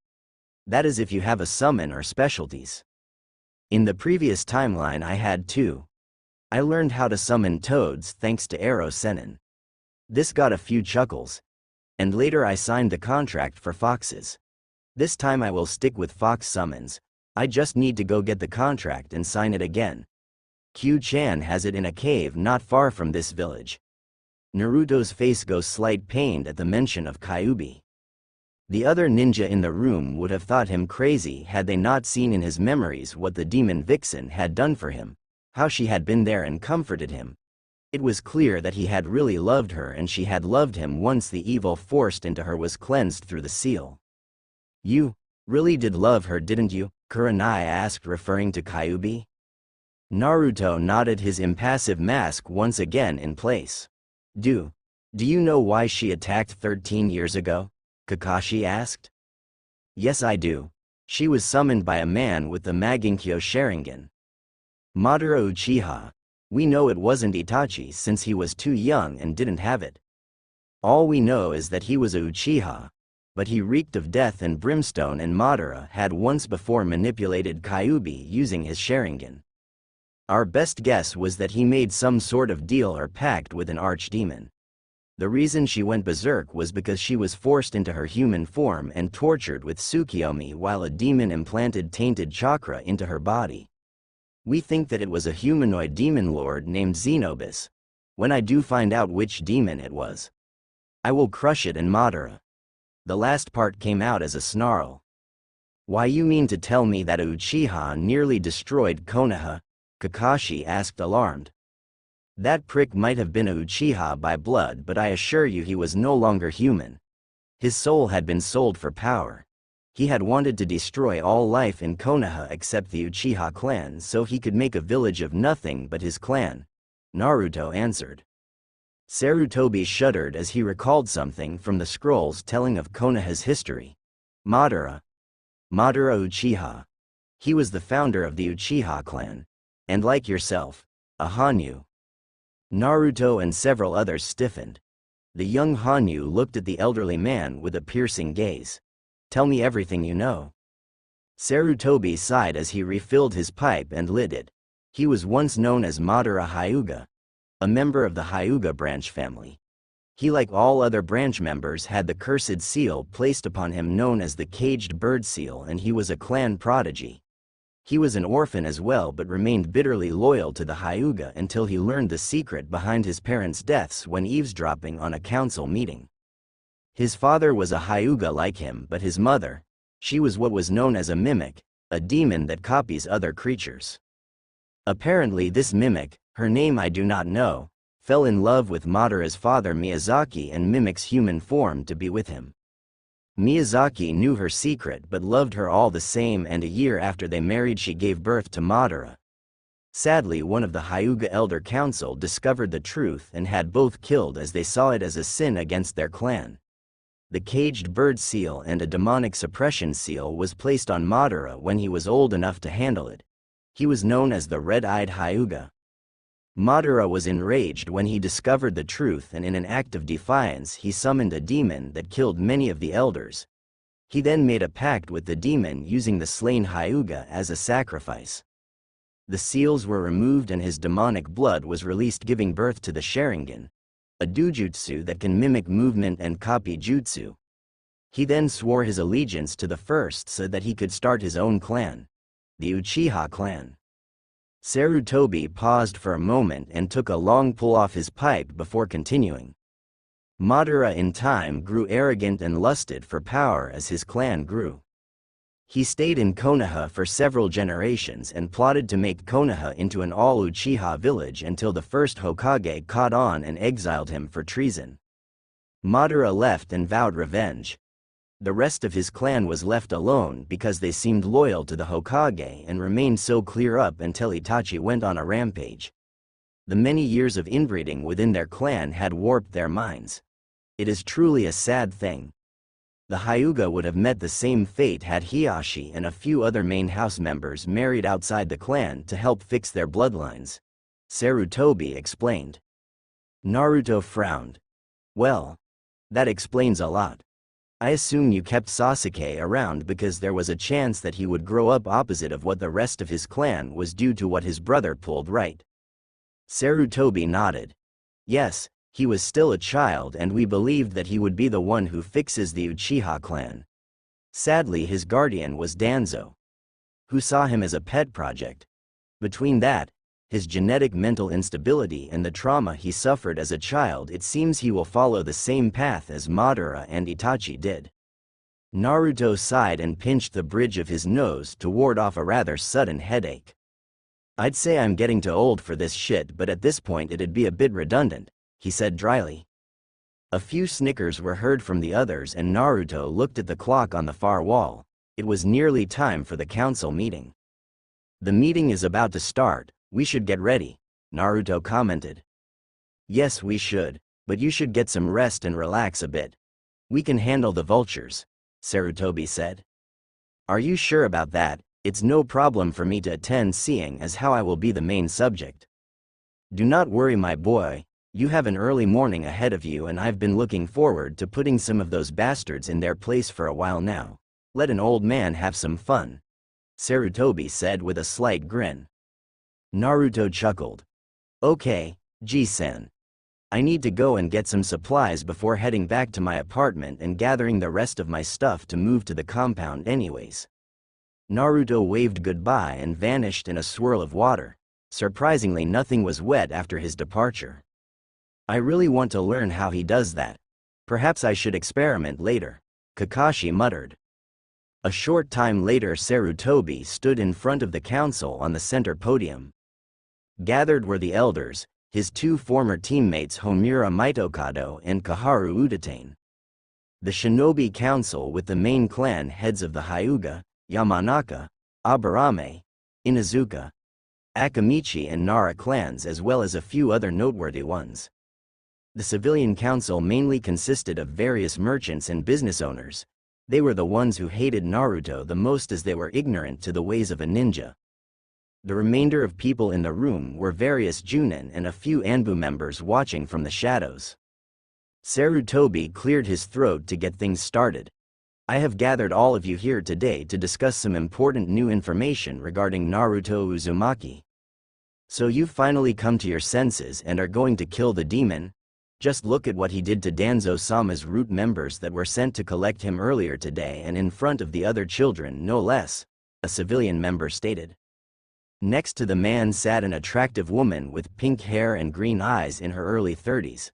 That is if you have a summon or specialties. In the previous timeline I had two. I learned how to summon toads thanks to Arrow Sennin. This got a few chuckles. And later I signed the contract for foxes. This time I will stick with fox summons. I just need to go get the contract and sign it again. Q-chan has it in a cave not far from this village. Naruto's face goes slight pained at the mention of Kyuubi. The other ninja in the room would have thought him crazy had they not seen in his memories what the demon Vixen had done for him, how she had been there and comforted him. It was clear that he had really loved her and she had loved him once the evil forced into her was cleansed through the seal. You really did love her, didn't you? Kurenai asked, referring to Kyuubi. Naruto nodded, his impassive mask once again in place. Do you know why she attacked 13 years ago? Kakashi asked. Yes, I do. She was summoned by a man with the Maginkyo Sharingan. Madara Uchiha. We know it wasn't Itachi since he was too young and didn't have it. All we know is that he was a Uchiha, but he reeked of death and brimstone, and Madara had once before manipulated Kyuubi using his Sharingan. Our best guess was that he made some sort of deal or pact with an archdemon. The reason she went berserk was because she was forced into her human form and tortured with Tsukiyomi while a demon implanted tainted chakra into her body. We think that it was a humanoid demon lord named Xenobus. When I do find out which demon it was, I will crush it. And Madara. The last part came out as a snarl. Why, you mean to tell me that Uchiha nearly destroyed Konoha? Kakashi asked, alarmed. That prick might have been a Uchiha by blood, but I assure you he was no longer human. His soul had been sold for power. He had wanted to destroy all life in Konoha except the Uchiha clan so he could make a village of nothing but his clan. Naruto answered. Sarutobi shuddered as he recalled something from the scrolls telling of Konoha's history. Madara Uchiha. He was the founder of the Uchiha clan. And like yourself, a Hanyu. Naruto and several others stiffened. The young Hanyu looked at the elderly man with a piercing gaze. Tell me everything you know. Sarutobi sighed as he refilled his pipe and lit it. He was once known as Madara Hyuga, a member of the Hyuga branch family. He, like all other branch members, had the cursed seal placed upon him known as the caged bird seal, and he was a clan prodigy. He was an orphan as well, but remained bitterly loyal to the Hyuga until he learned the secret behind his parents' deaths when eavesdropping on a council meeting. His father was a Hyuga like him, but his mother, she was what was known as a mimic, a demon that copies other creatures. Apparently this mimic, her name I do not know, fell in love with Madara's father Miyazaki and mimics human form to be with him. Miyazaki knew her secret but loved her all the same, and a year after they married she gave birth to Madara. Sadly, one of the Hyuga Elder Council discovered the truth and had both killed as they saw it as a sin against their clan. The caged bird seal and a demonic suppression seal was placed on Madara when he was old enough to handle it. He was known as the Red-Eyed Hyuga. Madara was enraged when he discovered the truth, and in an act of defiance he summoned a demon that killed many of the elders. He then made a pact with the demon using the slain Hyuga as a sacrifice. The seals were removed and his demonic blood was released, giving birth to the Sharingan, a dojutsu that can mimic movement and copy jutsu. He then swore his allegiance to the first so that he could start his own clan, the Uchiha clan. Sarutobi paused for a moment and took a long pull off his pipe before continuing. Madara in time grew arrogant and lusted for power as his clan grew. He stayed in Konoha for several generations and plotted to make Konoha into an all-Uchiha village until the first Hokage caught on and exiled him for treason. Madara left and vowed revenge. The rest of his clan was left alone because they seemed loyal to the Hokage and remained so clear up until Itachi went on a rampage. The many years of inbreeding within their clan had warped their minds. It is truly a sad thing. The Hyuga would have met the same fate had Hiyashi and a few other main house members married outside the clan to help fix their bloodlines. Sarutobi explained. Naruto frowned. Well, that explains a lot. I assume you kept Sasuke around because there was a chance that he would grow up opposite of what the rest of his clan was due to what his brother pulled, right? Sarutobi nodded. Yes, he was still a child and we believed that he would be the one who fixes the Uchiha clan. Sadly, his guardian was Danzo, who saw him as a pet project. Between that, his genetic mental instability and the trauma he suffered as a child, it seems he will follow the same path as Madara and Itachi did. Naruto sighed and pinched the bridge of his nose to ward off a rather sudden headache. I'd say I'm getting too old for this shit, but at this point it'd be a bit redundant, he said dryly. A few snickers were heard from the others and Naruto looked at the clock on the far wall. It was nearly time for the council meeting. The meeting is about to start, we should get ready, Naruto commented. Yes, we should, but you should get some rest and relax a bit. We can handle the vultures, Sarutobi said. Are you sure about that? It's no problem for me to attend, seeing as how I will be the main subject. Do not worry, my boy. You have an early morning ahead of you and I've been looking forward to putting some of those bastards in their place for a while now. Let an old man have some fun, Sarutobi said with a slight grin. Naruto chuckled. Okay, G-san. I need to go and get some supplies before heading back to my apartment and gathering the rest of my stuff to move to the compound anyways. Naruto waved goodbye and vanished in a swirl of water. Surprisingly, nothing was wet after his departure. I really want to learn how he does that. Perhaps I should experiment later, Kakashi muttered. A short time later, Sarutobi stood in front of the council on the center podium. Gathered were the elders, his two former teammates Homura Mitokado and Kaharu Udatane. The shinobi council with the main clan heads of the Hyuga, Yamanaka, Aburame, Inuzuka, Akamichi and Nara clans, as well as a few other noteworthy ones. The civilian council mainly consisted of various merchants and business owners. They were the ones who hated Naruto the most as they were ignorant to the ways of a ninja. The remainder of people in the room were various Junin and a few Anbu members watching from the shadows. Sarutobi cleared his throat to get things started. I have gathered all of you here today to discuss some important new information regarding Naruto Uzumaki. So you've finally come to your senses and are going to kill the demon? Just look at what he did to Danzo-sama's root members that were sent to collect him earlier today, and in front of the other children no less, a civilian member stated. Next to the man sat an attractive woman with pink hair and green eyes in her early 30s.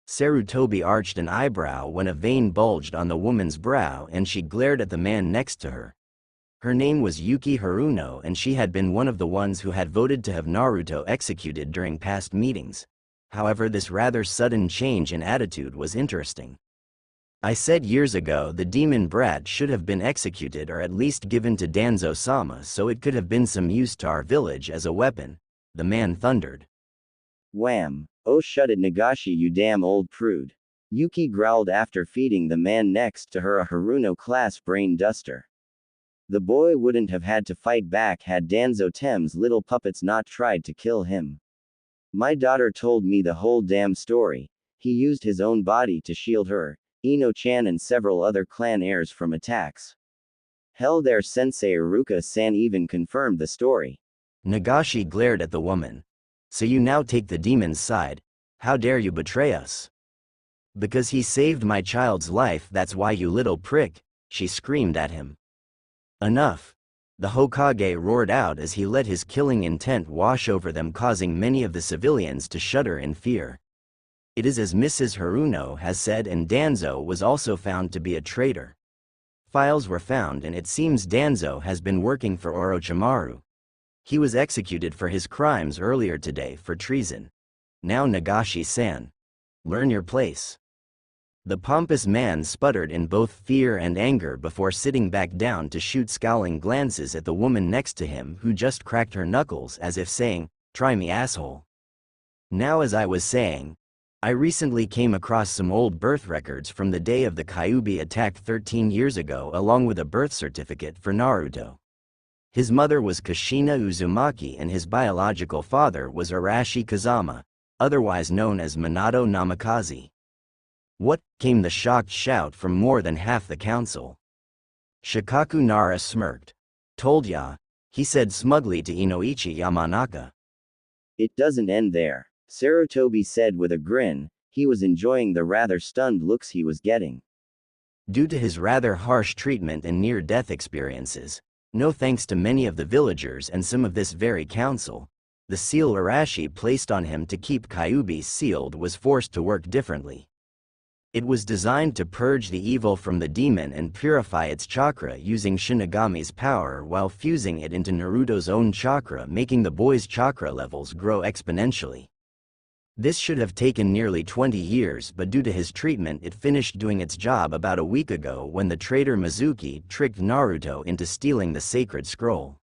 Sarutobi arched an eyebrow when a vein bulged on the woman's brow and she glared at the man next to her. Her name was Yuki Haruno and she had been one of the ones who had voted to have Naruto executed during past meetings. However, this rather sudden change in attitude was interesting. I said years ago the demon brat should have been executed or at least given to Danzo-sama so it could have been some use to our village as a weapon, the man thundered. Wham! Oh, shut it, Nagashi, you damn old prude. Yuki growled after feeding the man next to her a Haruno-class brain duster. The boy wouldn't have had to fight back had Danzo-Tem's little puppets not tried to kill him. My daughter told me the whole damn story. He used his own body to shield her, Ino-chan and several other clan heirs from attacks. Hell, their sensei Iruka-san even confirmed the story. Nagashi glared at the woman. So you now take the demon's side? How dare you betray us? Because he saved my child's life, that's why, you little prick, she screamed at him. Enough. The Hokage roared out as he let his killing intent wash over them, causing many of the civilians to shudder in fear. It is as Mrs. Haruno has said, and Danzo was also found to be a traitor. Files were found and it seems Danzo has been working for Orochimaru. He was executed for his crimes earlier today for treason. Now Nagashi-san, learn your place. The pompous man sputtered in both fear and anger before sitting back down to shoot scowling glances at the woman next to him who just cracked her knuckles as if saying, "Try me, asshole." Now, as I was saying, I recently came across some old birth records from the day of the Kyuubi attack 13 years ago along with a birth certificate for Naruto. His mother was Kushina Uzumaki and his biological father was Arashi Kazama, otherwise known as Minato Namikaze. What? Came the shocked shout from more than half the council. Shikaku Nara smirked. Told ya, he said smugly to Inoichi Yamanaka. It doesn't end there, Sarutobi said with a grin. He was enjoying the rather stunned looks he was getting. Due to his rather harsh treatment and near-death experiences, no thanks to many of the villagers and some of this very council, the seal Arashi placed on him to keep Kyuubi sealed was forced to work differently. It was designed to purge the evil from the demon and purify its chakra using Shinigami's power while fusing it into Naruto's own chakra, making the boy's chakra levels grow exponentially. This should have taken nearly 20 years, but due to his treatment it finished doing its job about a week ago when the traitor Mizuki tricked Naruto into stealing the sacred scroll.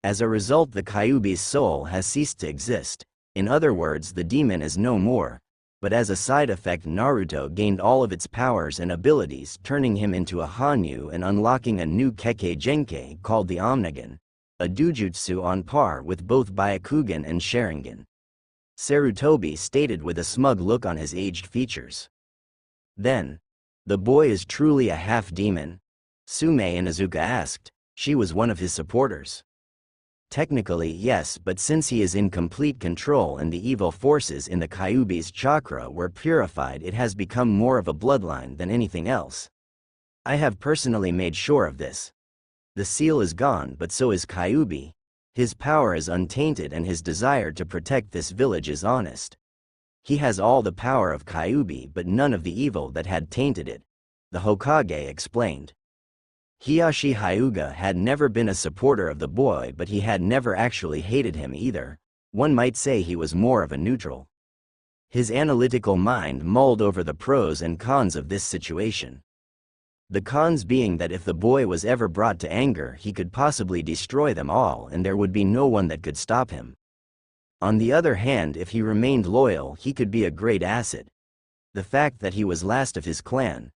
As a result, the Kyuubi's soul has ceased to exist. In other words, the demon is no more. But as a side effect, Naruto gained all of its powers and abilities, turning him into a Hanyu and unlocking a new Kekkei Genkai called the Omnigan, a dujutsu on par with both Byakugan and Sharingan. Sarutobi stated with a smug look on his aged features. Then, the boy is truly a half-demon? Sume Inuzuka asked. She was one of his supporters. Technically, yes, but since he is in complete control and the evil forces in the Kyuubi's chakra were purified, it has become more of a bloodline than anything else. I have personally made sure of this. The seal is gone, but so is Kyuubi. His power is untainted and his desire to protect this village is honest. He has all the power of Kyuubi but none of the evil that had tainted it, the Hokage explained. Hiyashi Hyuga had never been a supporter of the boy, but he had never actually hated him either. One might say he was more of a neutral. His analytical mind mulled over the pros and cons of this situation. The cons being that if the boy was ever brought to anger, he could possibly destroy them all and there would be no one that could stop him. On the other hand, if he remained loyal, he could be a great asset. The fact that he was last of his clan,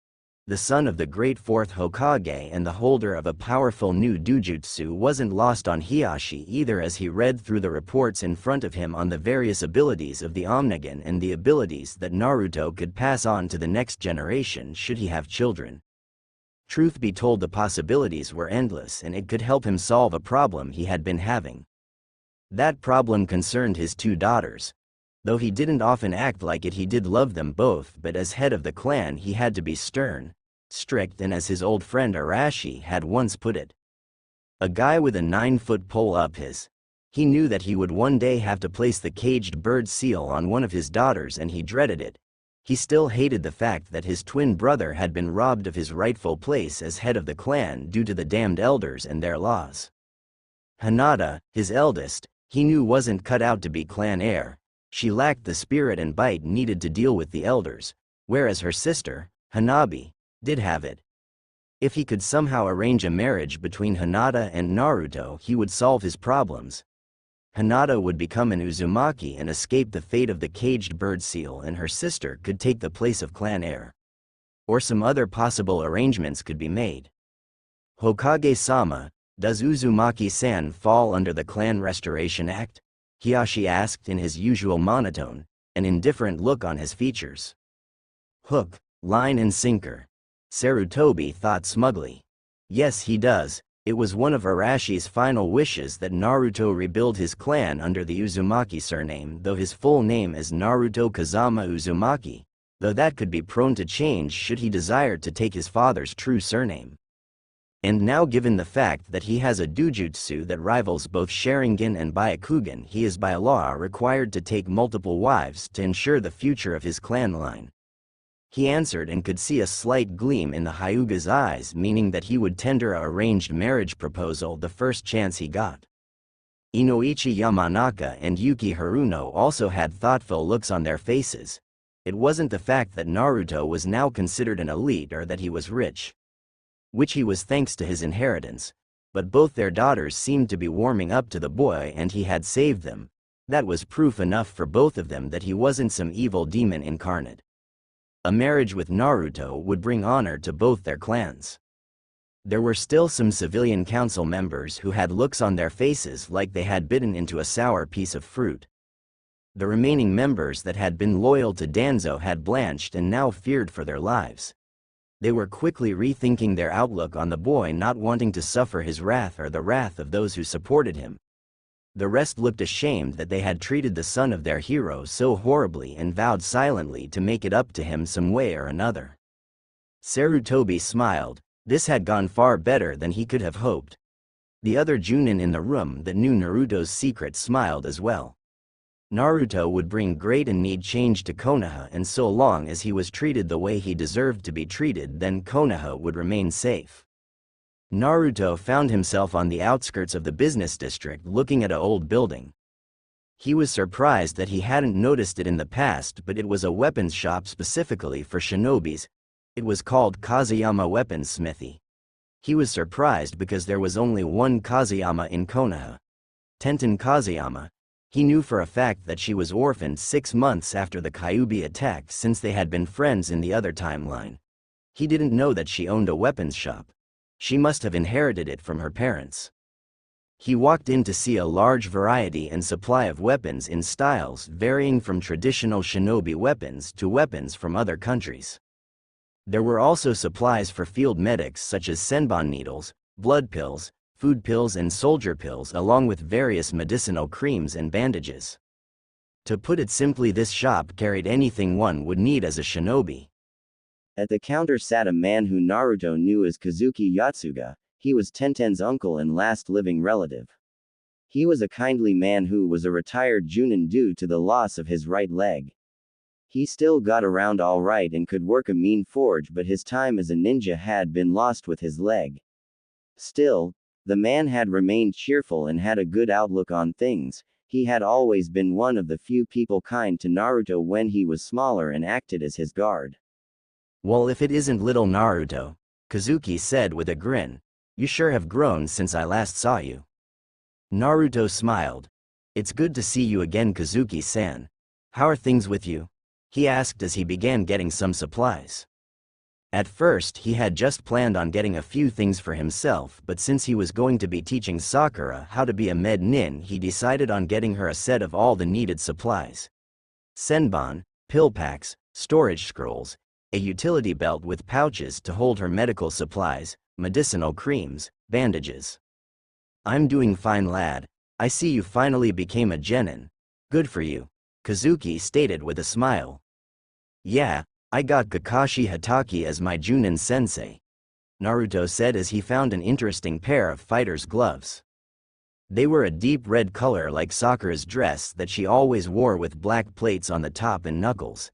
the son of the great fourth Hokage and the holder of a powerful new dujutsu, wasn't lost on Hiyashi either, as he read through the reports in front of him on the various abilities of the Omnigan and the abilities that Naruto could pass on to the next generation should he have children. Truth be told, the possibilities were endless and it could help him solve a problem he had been having. That problem concerned his two daughters. Though he didn't often act like it, he did love them both, but as head of the clan he had to be stern, strict, and as his old friend Arashi had once put it, a guy with a 9-foot pole up his. He knew that he would one day have to place the caged bird seal on one of his daughters and he dreaded it. He still hated the fact that his twin brother had been robbed of his rightful place as head of the clan due to the damned elders and their laws. Hinata, his eldest, he knew wasn't cut out to be clan heir. She lacked the spirit and bite needed to deal with the elders, whereas her sister, Hanabi, did have it. If he could somehow arrange a marriage between Hinata and Naruto, he would solve his problems. Hinata would become an Uzumaki and escape the fate of the caged bird seal, and her sister could take the place of clan heir. Or some other possible arrangements could be made. Hokage-sama, does Uzumaki-san fall under the Clan Restoration Act? Hiyashi asked in his usual monotone, an indifferent look on his features. Hook, line and sinker. Sarutobi thought smugly. Yes, he does. It was one of Arashi's final wishes that Naruto rebuild his clan under the Uzumaki surname, though his full name is Naruto Kazama Uzumaki, though that could be prone to change should he desire to take his father's true surname. And now, given the fact that he has a dujutsu that rivals both Sharingan and Byakugan, he is by law required to take multiple wives to ensure the future of his clan line. He answered and could see a slight gleam in the Hyuga's eyes, meaning that he would tender a arranged marriage proposal the first chance he got. Inoichi Yamanaka and Yuki Haruno also had thoughtful looks on their faces. It wasn't the fact that Naruto was now considered an elite or that he was rich, which he was thanks to his inheritance, but both their daughters seemed to be warming up to the boy and he had saved them. That was proof enough for both of them that he wasn't some evil demon incarnate. A marriage with Naruto would bring honor to both their clans. There were still some civilian council members who had looks on their faces like they had bitten into a sour piece of fruit. The remaining members that had been loyal to Danzo had blanched and now feared for their lives. They were quickly rethinking their outlook on the boy, not wanting to suffer his wrath or the wrath of those who supported him. The rest looked ashamed that they had treated the son of their hero so horribly and vowed silently to make it up to him some way or another. Sarutobi smiled. This had gone far better than he could have hoped. The other Junin in the room that knew Naruto's secret smiled as well. Naruto would bring great and need change to Konoha, and so long as he was treated the way he deserved to be treated, then Konoha would remain safe. Naruto found himself on the outskirts of the business district looking at an old building. He was surprised that he hadn't noticed it in the past, but it was a weapons shop specifically for shinobis. It was called Kazuyama Weapons Smithy. He was surprised because there was only one Kazuyama in Konoha. Tenten Kazuyama. He knew for a fact that she was orphaned 6 months after the Kyuubi attack, since they had been friends in the other timeline. He didn't know that she owned a weapons shop. She must have inherited it from her parents. He walked in to see a large variety and supply of weapons in styles varying from traditional shinobi weapons to weapons from other countries. There were also supplies for field medics such as senbon needles, blood pills, food pills and soldier pills, along with various medicinal creams and bandages. To put it simply, this shop carried anything one would need as a shinobi. At the counter sat a man who Naruto knew as Kazuki Yatsuga. He was Tenten's uncle and last living relative. He was a kindly man who was a retired Junin due to the loss of his right leg. He still got around all right and could work a mean forge, but his time as a ninja had been lost with his leg. Still, the man had remained cheerful and had a good outlook on things. He had always been one of the few people kind to Naruto when he was smaller and acted as his guard. Well, if it isn't little Naruto, Kazuki said with a grin. You sure have grown since I last saw you. Naruto smiled. It's good to see you again, Kazuki-san. How are things with you? He asked as he began getting some supplies. At first he had just planned on getting a few things for himself, but since he was going to be teaching Sakura how to be a med nin, he decided on getting her a set of all the needed supplies. Senbon, pill packs, storage scrolls, a utility belt with pouches to hold her medical supplies, medicinal creams, bandages. I'm doing fine, lad. I see you finally became a genin. Good for you, Kazuki stated with a smile. Yeah, I got Kakashi Hatake as my Junin sensei, Naruto said as he found an interesting pair of fighter's gloves. They were a deep red color like Sakura's dress that she always wore, with black plates on the top and knuckles.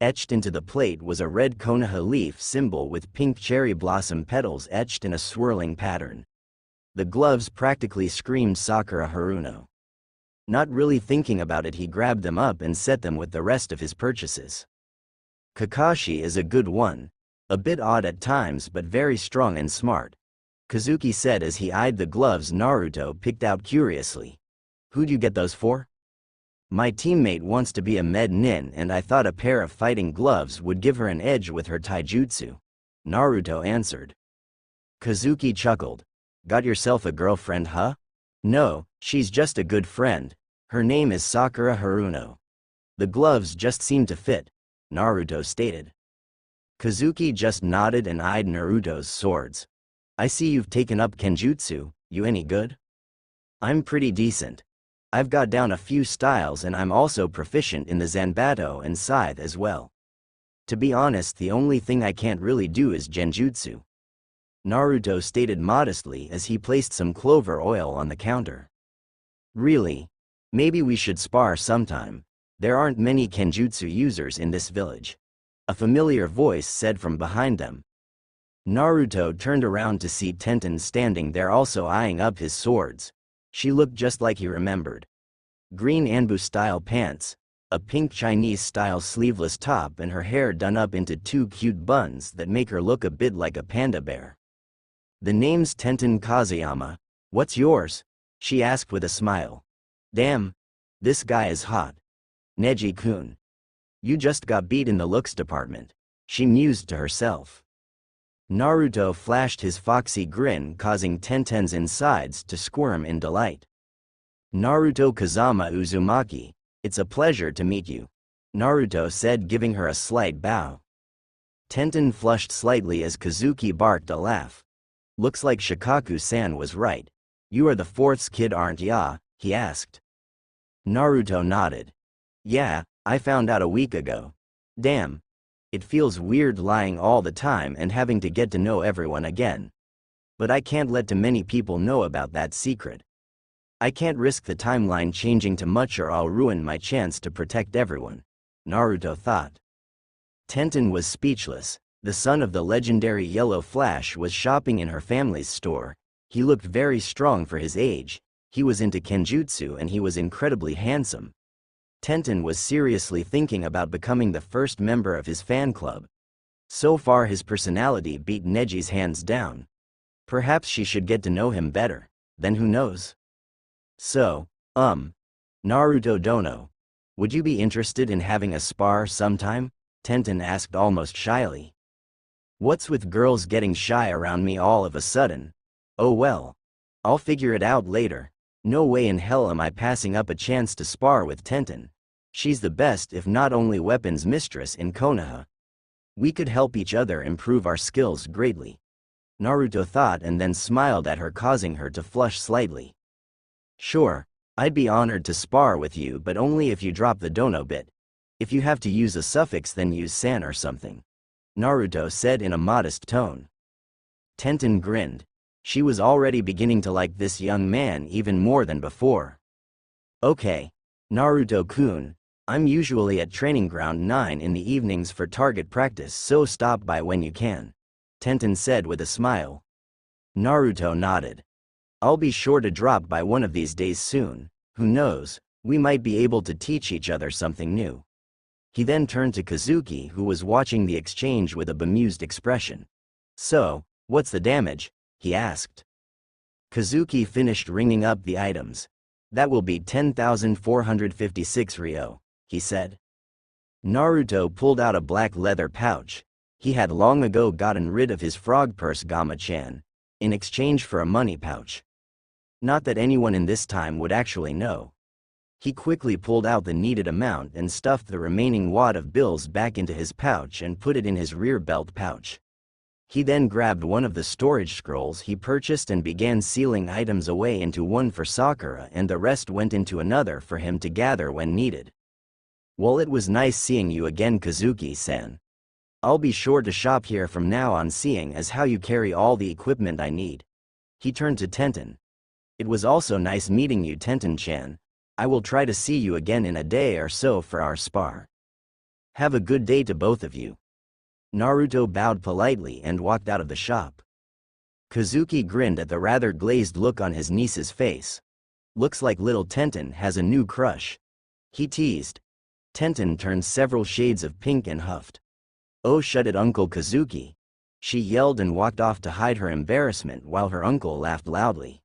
Etched into the plate was a red Konoha leaf symbol with pink cherry blossom petals etched in a swirling pattern. The gloves practically screamed Sakura Haruno. Not really thinking about it, he grabbed them up and set them with the rest of his purchases. Kakashi is a good one. A bit odd at times but very strong and smart, Kazuki said as he eyed the gloves Naruto picked out curiously. Who'd you get those for? My teammate wants to be a med nin and I thought a pair of fighting gloves would give her an edge with her taijutsu, Naruto answered. Kazuki chuckled. Got yourself a girlfriend, huh? No, she's just a good friend. Her name is Sakura Haruno. The gloves just seem to fit, Naruto stated. Kazuki just nodded and eyed Naruto's swords. I see you've taken up kenjutsu. You any good? I'm pretty decent. I've got down a few styles and I'm also proficient in the Zanbato and scythe as well. To be honest, the only thing I can't really do is genjutsu, Naruto stated modestly as he placed some clover oil on the counter. Really? Maybe we should spar sometime. There aren't many kenjutsu users in this village, a familiar voice said from behind them. Naruto turned around to see Tenten standing there, also eyeing up his swords. She looked just like he remembered. Green Anbu-style pants, a pink Chinese-style sleeveless top, and her hair done up into 2 cute buns that make her look a bit like a panda bear. The name's Tenten Kazuyama. What's yours? She asked with a smile. Damn. This guy is hot. Neji-kun. You just got beat in the looks department, she mused to herself. Naruto flashed his foxy grin, causing Tenten's insides to squirm in delight. Naruto Kazama Uzumaki, it's a pleasure to meet you, Naruto said, giving her a slight bow. Tenten flushed slightly as Kazuki barked a laugh. Looks like Shikaku-san was right. You are the fourth's kid, aren't ya? He asked. Naruto nodded. Yeah, I found out a week ago. Damn. It feels weird lying all the time and having to get to know everyone again. But I can't let too many people know about that secret. I can't risk the timeline changing too much or I'll ruin my chance to protect everyone, Naruto thought. Tenten was speechless. The son of the legendary Yellow Flash was shopping in her family's store. He looked very strong for his age. He was into kenjutsu and he was incredibly handsome. Tenten was seriously thinking about becoming the first member of his fan club. So far his personality beat Neji's hands down. Perhaps she should get to know him better, then who knows? So, Naruto Dono, would you be interested in having a spar sometime? Tenten asked almost shyly. What's with girls getting shy around me all of a sudden? Oh well. I'll figure it out later. No way in hell am I passing up a chance to spar with Tenten. She's the best if not only weapons mistress in Konoha. We could help each other improve our skills greatly, Naruto thought and then smiled at her, causing her to flush slightly. Sure, I'd be honored to spar with you, but only if you drop the dono bit. If you have to use a suffix then use san or something, Naruto said in a modest tone. Tenten grinned. She was already beginning to like this young man even more than before. Okay, Naruto-kun, I'm usually at Training Ground 9 in the evenings for target practice, so stop by when you can, Tenten said with a smile. Naruto nodded. I'll be sure to drop by one of these days soon. Who knows, we might be able to teach each other something new. He then turned to Kazuki, who was watching the exchange with a bemused expression. So, what's the damage? He asked. Kazuki finished ringing up the items. That will be 10,456 ryo, he said. Naruto pulled out a black leather pouch. He had long ago gotten rid of his frog purse Gama-chan, in exchange for a money pouch. Not that anyone in this time would actually know. He quickly pulled out the needed amount and stuffed the remaining wad of bills back into his pouch and put it in his rear belt pouch. He then grabbed one of the storage scrolls he purchased and began sealing items away into one for Sakura, and the rest went into another for him to gather when needed. Well, it was nice seeing you again, Kazuki-san. I'll be sure to shop here from now on, seeing as how you carry all the equipment I need. He turned to Tenten. It was also nice meeting you, Tenten-chan. I will try to see you again in a day or so for our spar. Have a good day to both of you. Naruto bowed politely and walked out of the shop. Kazuki grinned at the rather glazed look on his niece's face. Looks like little Tenten has a new crush, he teased. Tenten turned several shades of pink and huffed. Oh, shut it, Uncle Kazuki, she yelled and walked off to hide her embarrassment while her uncle laughed loudly.